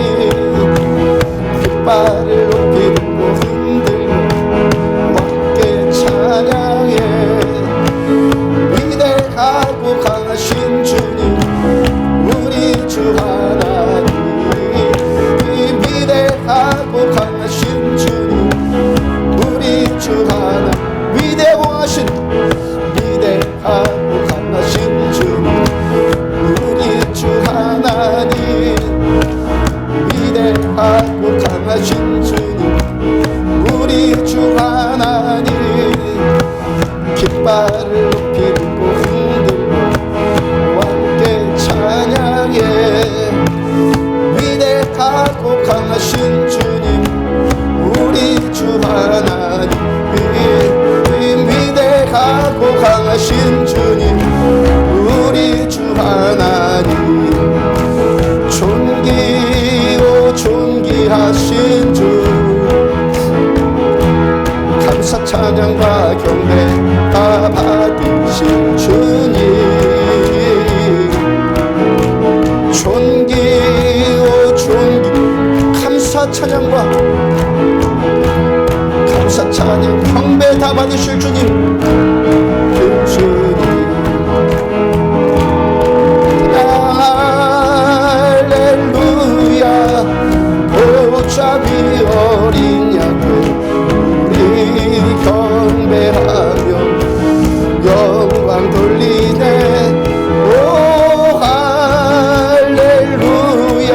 깃발을 높이 들고 흔들고 왕께 찬양해. 위대하고 강하신 주님, 우리 주 하나님. 위대하고 강하신 주님, 우리 주 하나님. 위대하고 강하신, 위대하고 강하신 주님, 우리 주 하나님. 위대하고 강하신 주님, 우리 주 하나님. 깃발을 높이 들고 흔들고 왕께 찬양해. 위대하고 강하신 주님, 우리 주 하나님. 위대하고 강하신 주님, 우리 주 하나님. 존귀오 존귀하신 주, 감사 찬양과 경배 다 받으신 주님. 존귀오 존귀, 감사 찬양과 감사 찬양 경배 다 받으실 주님. 그 주님. 할렐루야. 보좌비 어린 양을 우리 경배하며 영광 돌리네. 오 할렐루야.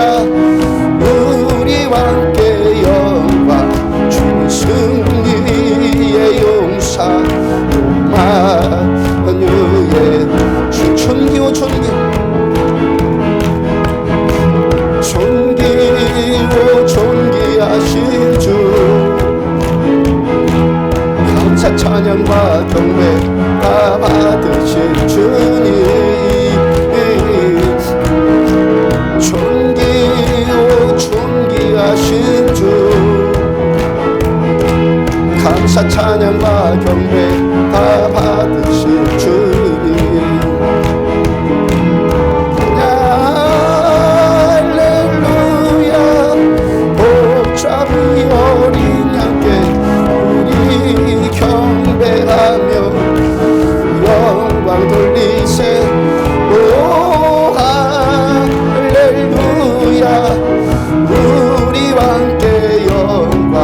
우리 왕께 영광, 주 승리의 용사 만유의 주. 존귀오 존귀, 존귀오 존귀하신 주. 감사 찬양과 경배 다 받으신 주님. 존귀오 존귀하신 주. 감사 찬양과 경배 다 받으신 주님. 보좌비 어린 양께 우리 경배하며 영광 돌리세. 오 할렐루야. 우리 왕께 영광,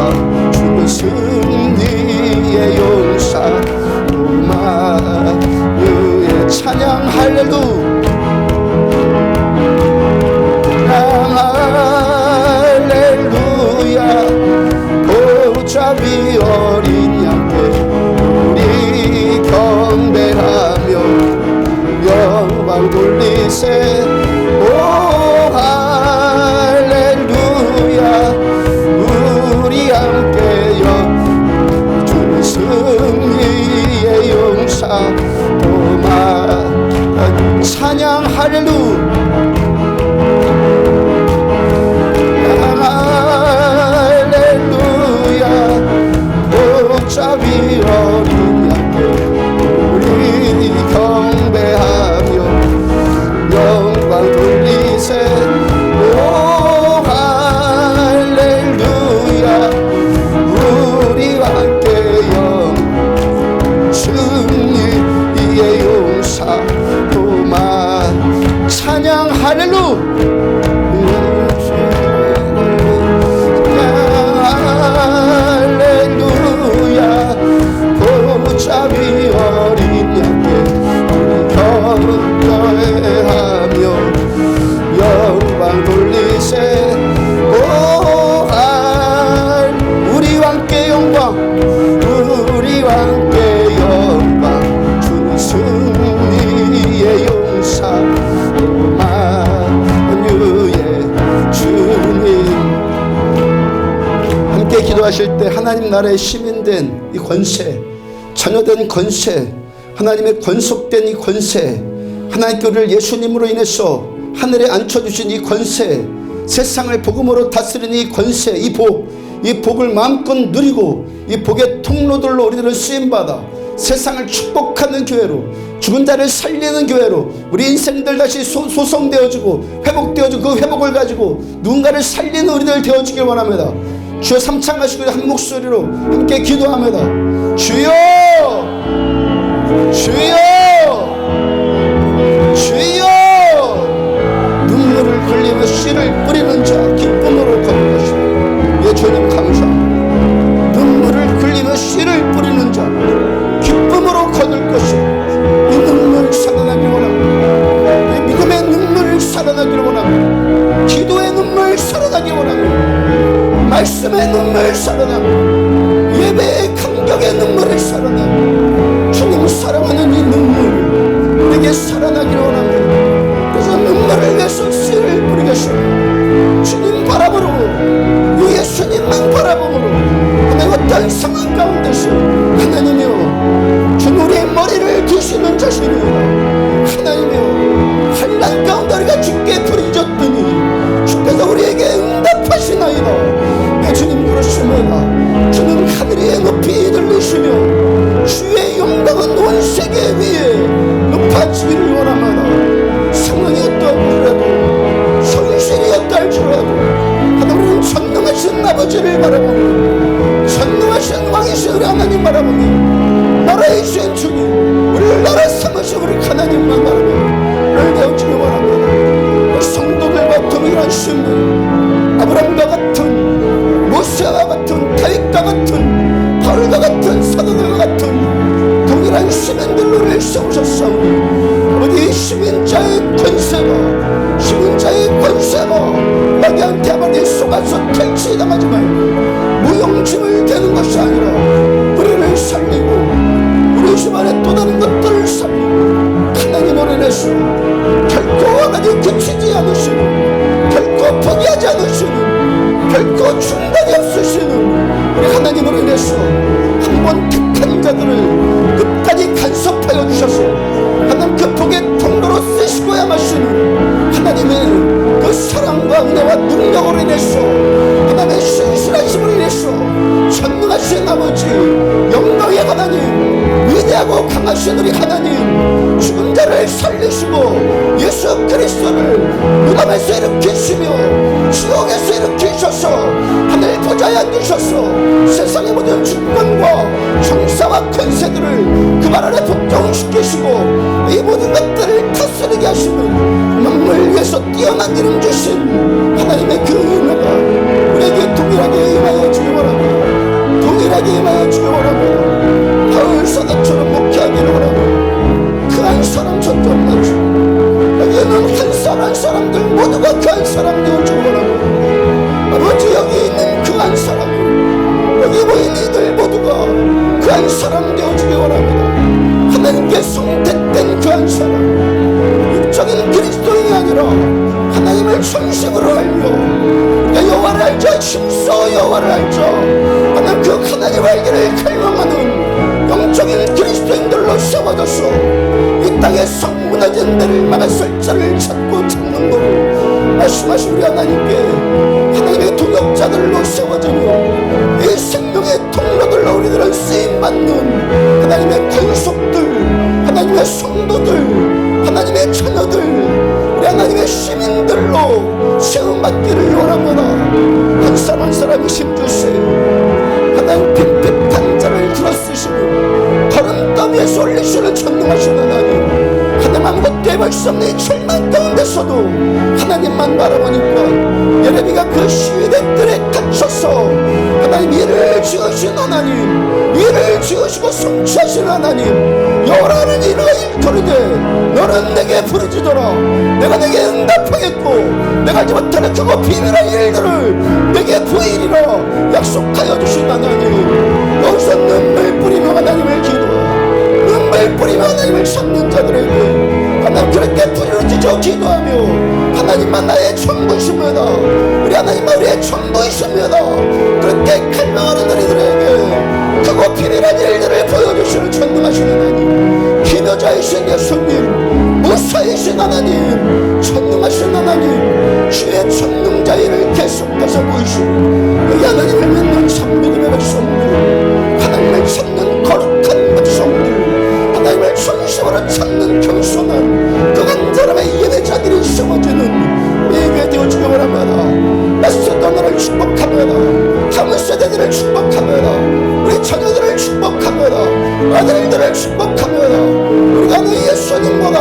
주 승리의 용사 만유의 찬양. 할렐루야. 보좌비 어린 양께 우리 경배하며 영광 돌리세. 오 할렐루야. 우리 함께 주 승리의 용사 도마 찬양. 할렐루야. 보좌비 어린 양께 우리 경배하며 영광 돌리세. 오 할렐루야. 우리 함께 승리의 용사 도마 찬양. 할렐루야. 할렐루야. 자비 어린 양께 경배하며 영광 돌리세 오할 우리 왕께 영광 우리와 함께 영광 주는 승리의 용사 만유의 주님. 함께 기도하실 때 하나님 나라의 시민된 이 권세, 자녀된 권세, 하나님의 권속된 이 권세, 하나님께 우리를 예수님으로 인해서 하늘에 앉혀주신 이 권세, 세상을 복음으로 다스리는 이 권세, 이 복을 마음껏 누리고 이 복의 통로들로 우리들은 쓰임받아 세상을 축복하는 교회로, 죽은 자를 살리는 교회로 우리 인생들 다시 소성되어지고 회복되어지고 그 회복을 가지고 누군가를 살리는 우리들 되어지길 원합니다. 주여 삼창하시고 한 목소리로 함께 기도합니다. 주여 주여 주여. 눈물을 흘리며 씨를 뿌리는 자 기쁨으로 거둘 것이다. 예 주님 감사합니다. 눈물을 흘리며 씨를 뿌리는 자 기쁨으로 거둘 것이다. 이 눈물 살아나기를 원합니다. 이 믿음의 눈물 살아나기를 원합니다. 기도의 눈물 살아나기를 원합니다. 말씀의 눈물 살아나고 예배의 감격의 눈물을 살아나고 주님 사랑하는 이 눈물 내게 살아나기를 원합니다. 그래서 눈물을 위해서 씨를 뿌리겠습니다. 주님 바라보고 예수님만 바라보므로 하나님 어떤 상황 가운데서 하나님이여 주님 우리의 머리를 드시는 자신이여 하나님이여 환난 가운데 우리가 주께 부르짖었더니 주께서 우리에게 응답하시나이다. 주님 그렇습니다. 주는 하늘의 높이 들리시며 주의 영광은 온 세계 위에 높아지기를 원합니다. 상황이 어떠하더라도 손실이었다 할지라도 하나님은 전능하신 아버지를 바라보며 전능하신 왕이신 우리 하나님 바라보며 나라의 주인 주님 우리를 나라 삼으신 우리 하나님만 바라보며 우리를 배우기를 원합니다. 성도들과 동일한 신분 아브라함과 같은 모세와 같은 다윗과 같은 바울과 같은 사도들과 같은 동일한 시민들로 우리를 세우셨사오니 아버지 시민자의 권세가 시민자의 권세가 마귀한테 아버지 속아서 탈취당하지 말고 무용지물 되는 것이 아니라 우리를 살리고 우리 집안에 또 다른 것들을 살리고 하나님을 인해서 결코 하나님 그치지 않으시고 결코 포기하지 않으시는 결코 중단이 없으시는 우리 하나님을 인해서 한 번 택한 자들을 끝까지 간섭하여 주셔서 하나님 그 복의 통로로 쓰시고야 마시는 하나님의 그 사랑과 은혜와 능력으로 인해서 하나님의 신실하심으로 인해서 전능하신 아버지 영광의 하나님 위대하고 강하신 우리 하나님 죽은 자를 살리시고 예수 그리스도를 무덤에서 일으키시며 지옥에서 일으키셔서 하늘 보좌에 앉으셔서 세상의 모든 주권과 정사와 권세들을 그 발 아래 복종시키시고 이 모든 것들을 다스리게 하시는 만물 위에서 뛰어난 이름 주신 하나님의 그 은혜가 우리에게 동일하게 임하여 주기 원합니다. 동일하게 임하여 주기 원합니다. 바울 사도처럼 목회하기를 원합니다. 그 한 사람 저점 나주 여기에는 한 사람 한 사람들 모두가 그 한 사람 되어주기 원합니다. 아버지 여기 있는 그 한 사람 여기 모인 이들 모두가 그 한 사람 되어주기 원합니다. 하나님께 성택된 그 한 사람 육적인 그리스도인이 아니라 하나님을 전심으로 알며 여호와를 알자 힘써 여호와를 알자 하나님 그 하나님을 알기를 갈망하는 영적인 그리스도인들로 세워져서 이 땅에 성 무너진 데를 막았을 자를 찾고 찾는 것을 말씀하신 우리 하나님께 하나님의 동역자들로 세워지며 이 생명의 통로들로 우리들은 쓰임받는 하나님의 권속들 하나님의 성도들 하나님의 자녀들 우리 하나님의 시민들로 세움받기를 원합니다. 한 사람 한 사람이 힘주세요. 하나님 핍핍한 자를 들어쓰시고 걸음 더미에서 올리시는 전능하신 하나님 하나님 아무것도 해볼 수 없는 이 절망 가운데서도 하나님만 바라보니까 예레미야가 그 시위대 뜰에 갇혀서 하나님 일을 지으신 하나님, 일을 지으시고 성취하신 하나님, 여호와는 이르가 일컬으되 너는 내게 부르짖어라. 내가 내게 응답하겠고 내가 알지 못하는 크고 비밀한 일들을 내게 보이리라 약속하여 주신 하나님. 여기서 눈물 뿌리며 하나님을 기도해, 눈물 뿌리며 하나님을 찾는 자들에게 하나님 그렇게 부르짖어 기도하며 하나님만 나의 전부이십니다. 우리 하나님만 우리의 전부이십니다. 그렇게 갈망하는 우리들에게 크고 비밀한 일들을 보여주시는 전능하신 하나님, 기묘자이신 예수님, 무사이신 하나님, 전능하신 하나님, 주의 전능자의를 계속해서 보이시고 이 하나님을 믿는 참 믿음의 백성들, 하나님을 찾는 거룩한 백성들, 하나님을 전심으로 찾는 겸손한 그 한 사람의 예배자들이 세워지는 예배 되어주기 원합니다. 낯선 너를 축복합니다. 다음 세대들을 축복합니다. 우리 자녀들을 축복합니다. 아들들을 축복합니다. 우리가 너 예수님보다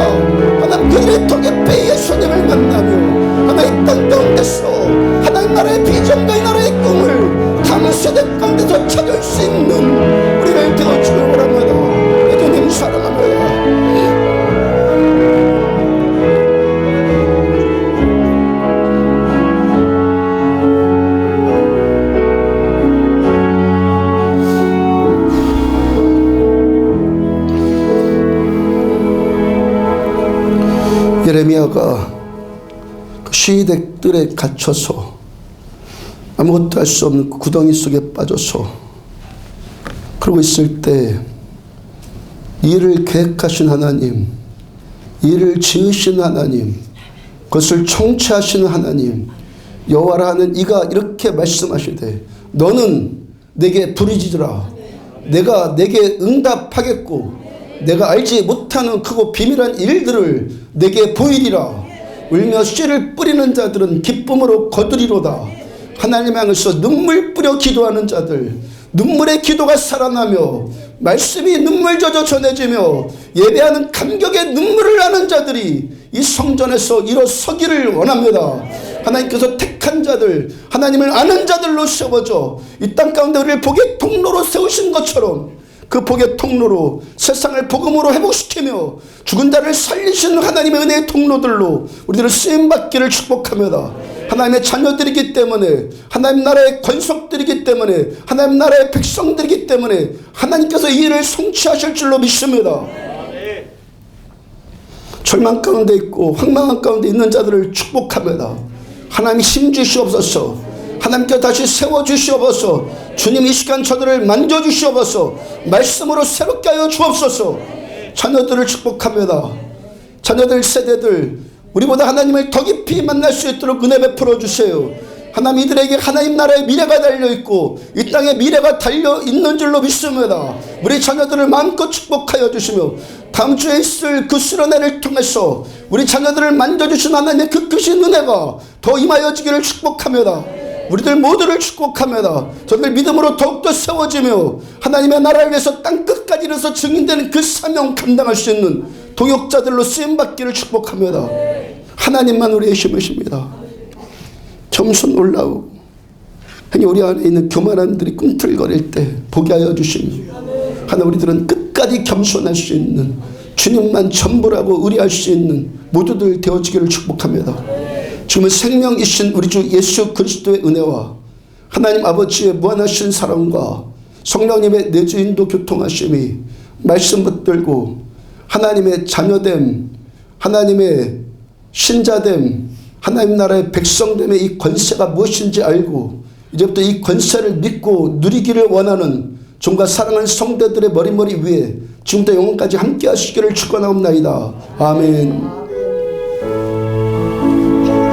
하나님 그들의 더 깊이 예수님을 만나며 하나님 땅 가운데서 하나님 나라의 비전과 이 나라의 꿈을 다음 세대 가운데서 찾을 수 있는 우리를 되어주기 원합니다. 예수님 사랑합니다. 예레미야가 그 시위대들에 갇혀서 아무것도 할 수 없는 그 구덩이 속에 빠져서 그러고 있을 때 일을 계획하신 하나님, 일을 지으신 하나님, 그것을 청취하시는 하나님 여호와라 하는 이가 이렇게 말씀하시되 너는 내게 부르짖으라. 내가 내게 응답하겠고 내가 알지 못하는 크고 비밀한 일들을 내게 보이리라. 울며 씨를 뿌리는 자들은 기쁨으로 거두리로다. 하나님 향해서 눈물 뿌려 기도하는 자들, 눈물의 기도가 살아나며 말씀이 눈물 젖어 전해지며 예배하는 감격의 눈물을 나는 자들이 이 성전에서 일어서기를 원합니다. 하나님께서 택한 자들, 하나님을 아는 자들로 세워져 이 땅 가운데 우리를 복의 통로로 세우신 것처럼 그 복의 통로로 세상을 복음으로 회복시키며 죽은 자를 살리시는 하나님의 은혜의 통로들로 우리들을 쓰임받기를 축복합니다. 하나님의 자녀들이기 때문에, 하나님 나라의 권속들이기 때문에, 하나님 나라의 백성들이기 때문에 하나님께서 이 일을 성취하실 줄로 믿습니다. 절망 가운데 있고 황망한 가운데 있는 자들을 축복합니다. 하나님 힘 주시옵소서. 하나님께 다시 세워주시옵소서. 주님 이 시간 저들을 만져주시옵소서. 말씀으로 새롭게 하여 주옵소서. 자녀들을 축복합니다. 자녀들 세대들 우리보다 하나님을 더 깊이 만날 수 있도록 은혜 베풀어 주세요. 하나님 이들에게 하나님 나라의 미래가 달려있고 이 땅에 미래가 달려있는 줄로 믿습니다. 우리 자녀들을 마음껏 축복하여 주시며 다음 주에 있을 그 수련회를 통해서 우리 자녀들을 만져주신 하나님의 그 크신 은혜가 더 임하여지기를 축복합니다. 우리들 모두를 축복합니다. 저들 믿음으로 더욱더 세워지며 하나님의 나라를 위해서 땅끝까지 이르러서 증인되는 그 사명 감당할 수 있는 동역자들로 쓰임받기를 축복합니다. 하나님만 우리의 힘이십니다. 겸손 놀라우고 우리 안에 있는 교만함들이 꿈틀거릴 때 보게 하여 주시니 하나 우리들은 끝까지 겸손할 수 있는 주님만 전부라고 의뢰할 수 있는 모두들 되어지기를 축복합니다. 지금은 생명이신 우리 주 예수 그리스도의 은혜와 하나님 아버지의 무한하신 사랑과 성령님의 내주인도 교통하심이 말씀 붙들고 하나님의 자녀됨, 하나님의 신자됨, 하나님 나라의 백성됨의 이 권세가 무엇인지 알고 이제부터 이 권세를 믿고 누리기를 원하는 종과 사랑하는 성도들의 머리머리 위에 지금부터 영원까지 함께 하시기를 축원하옵나이다. 아멘.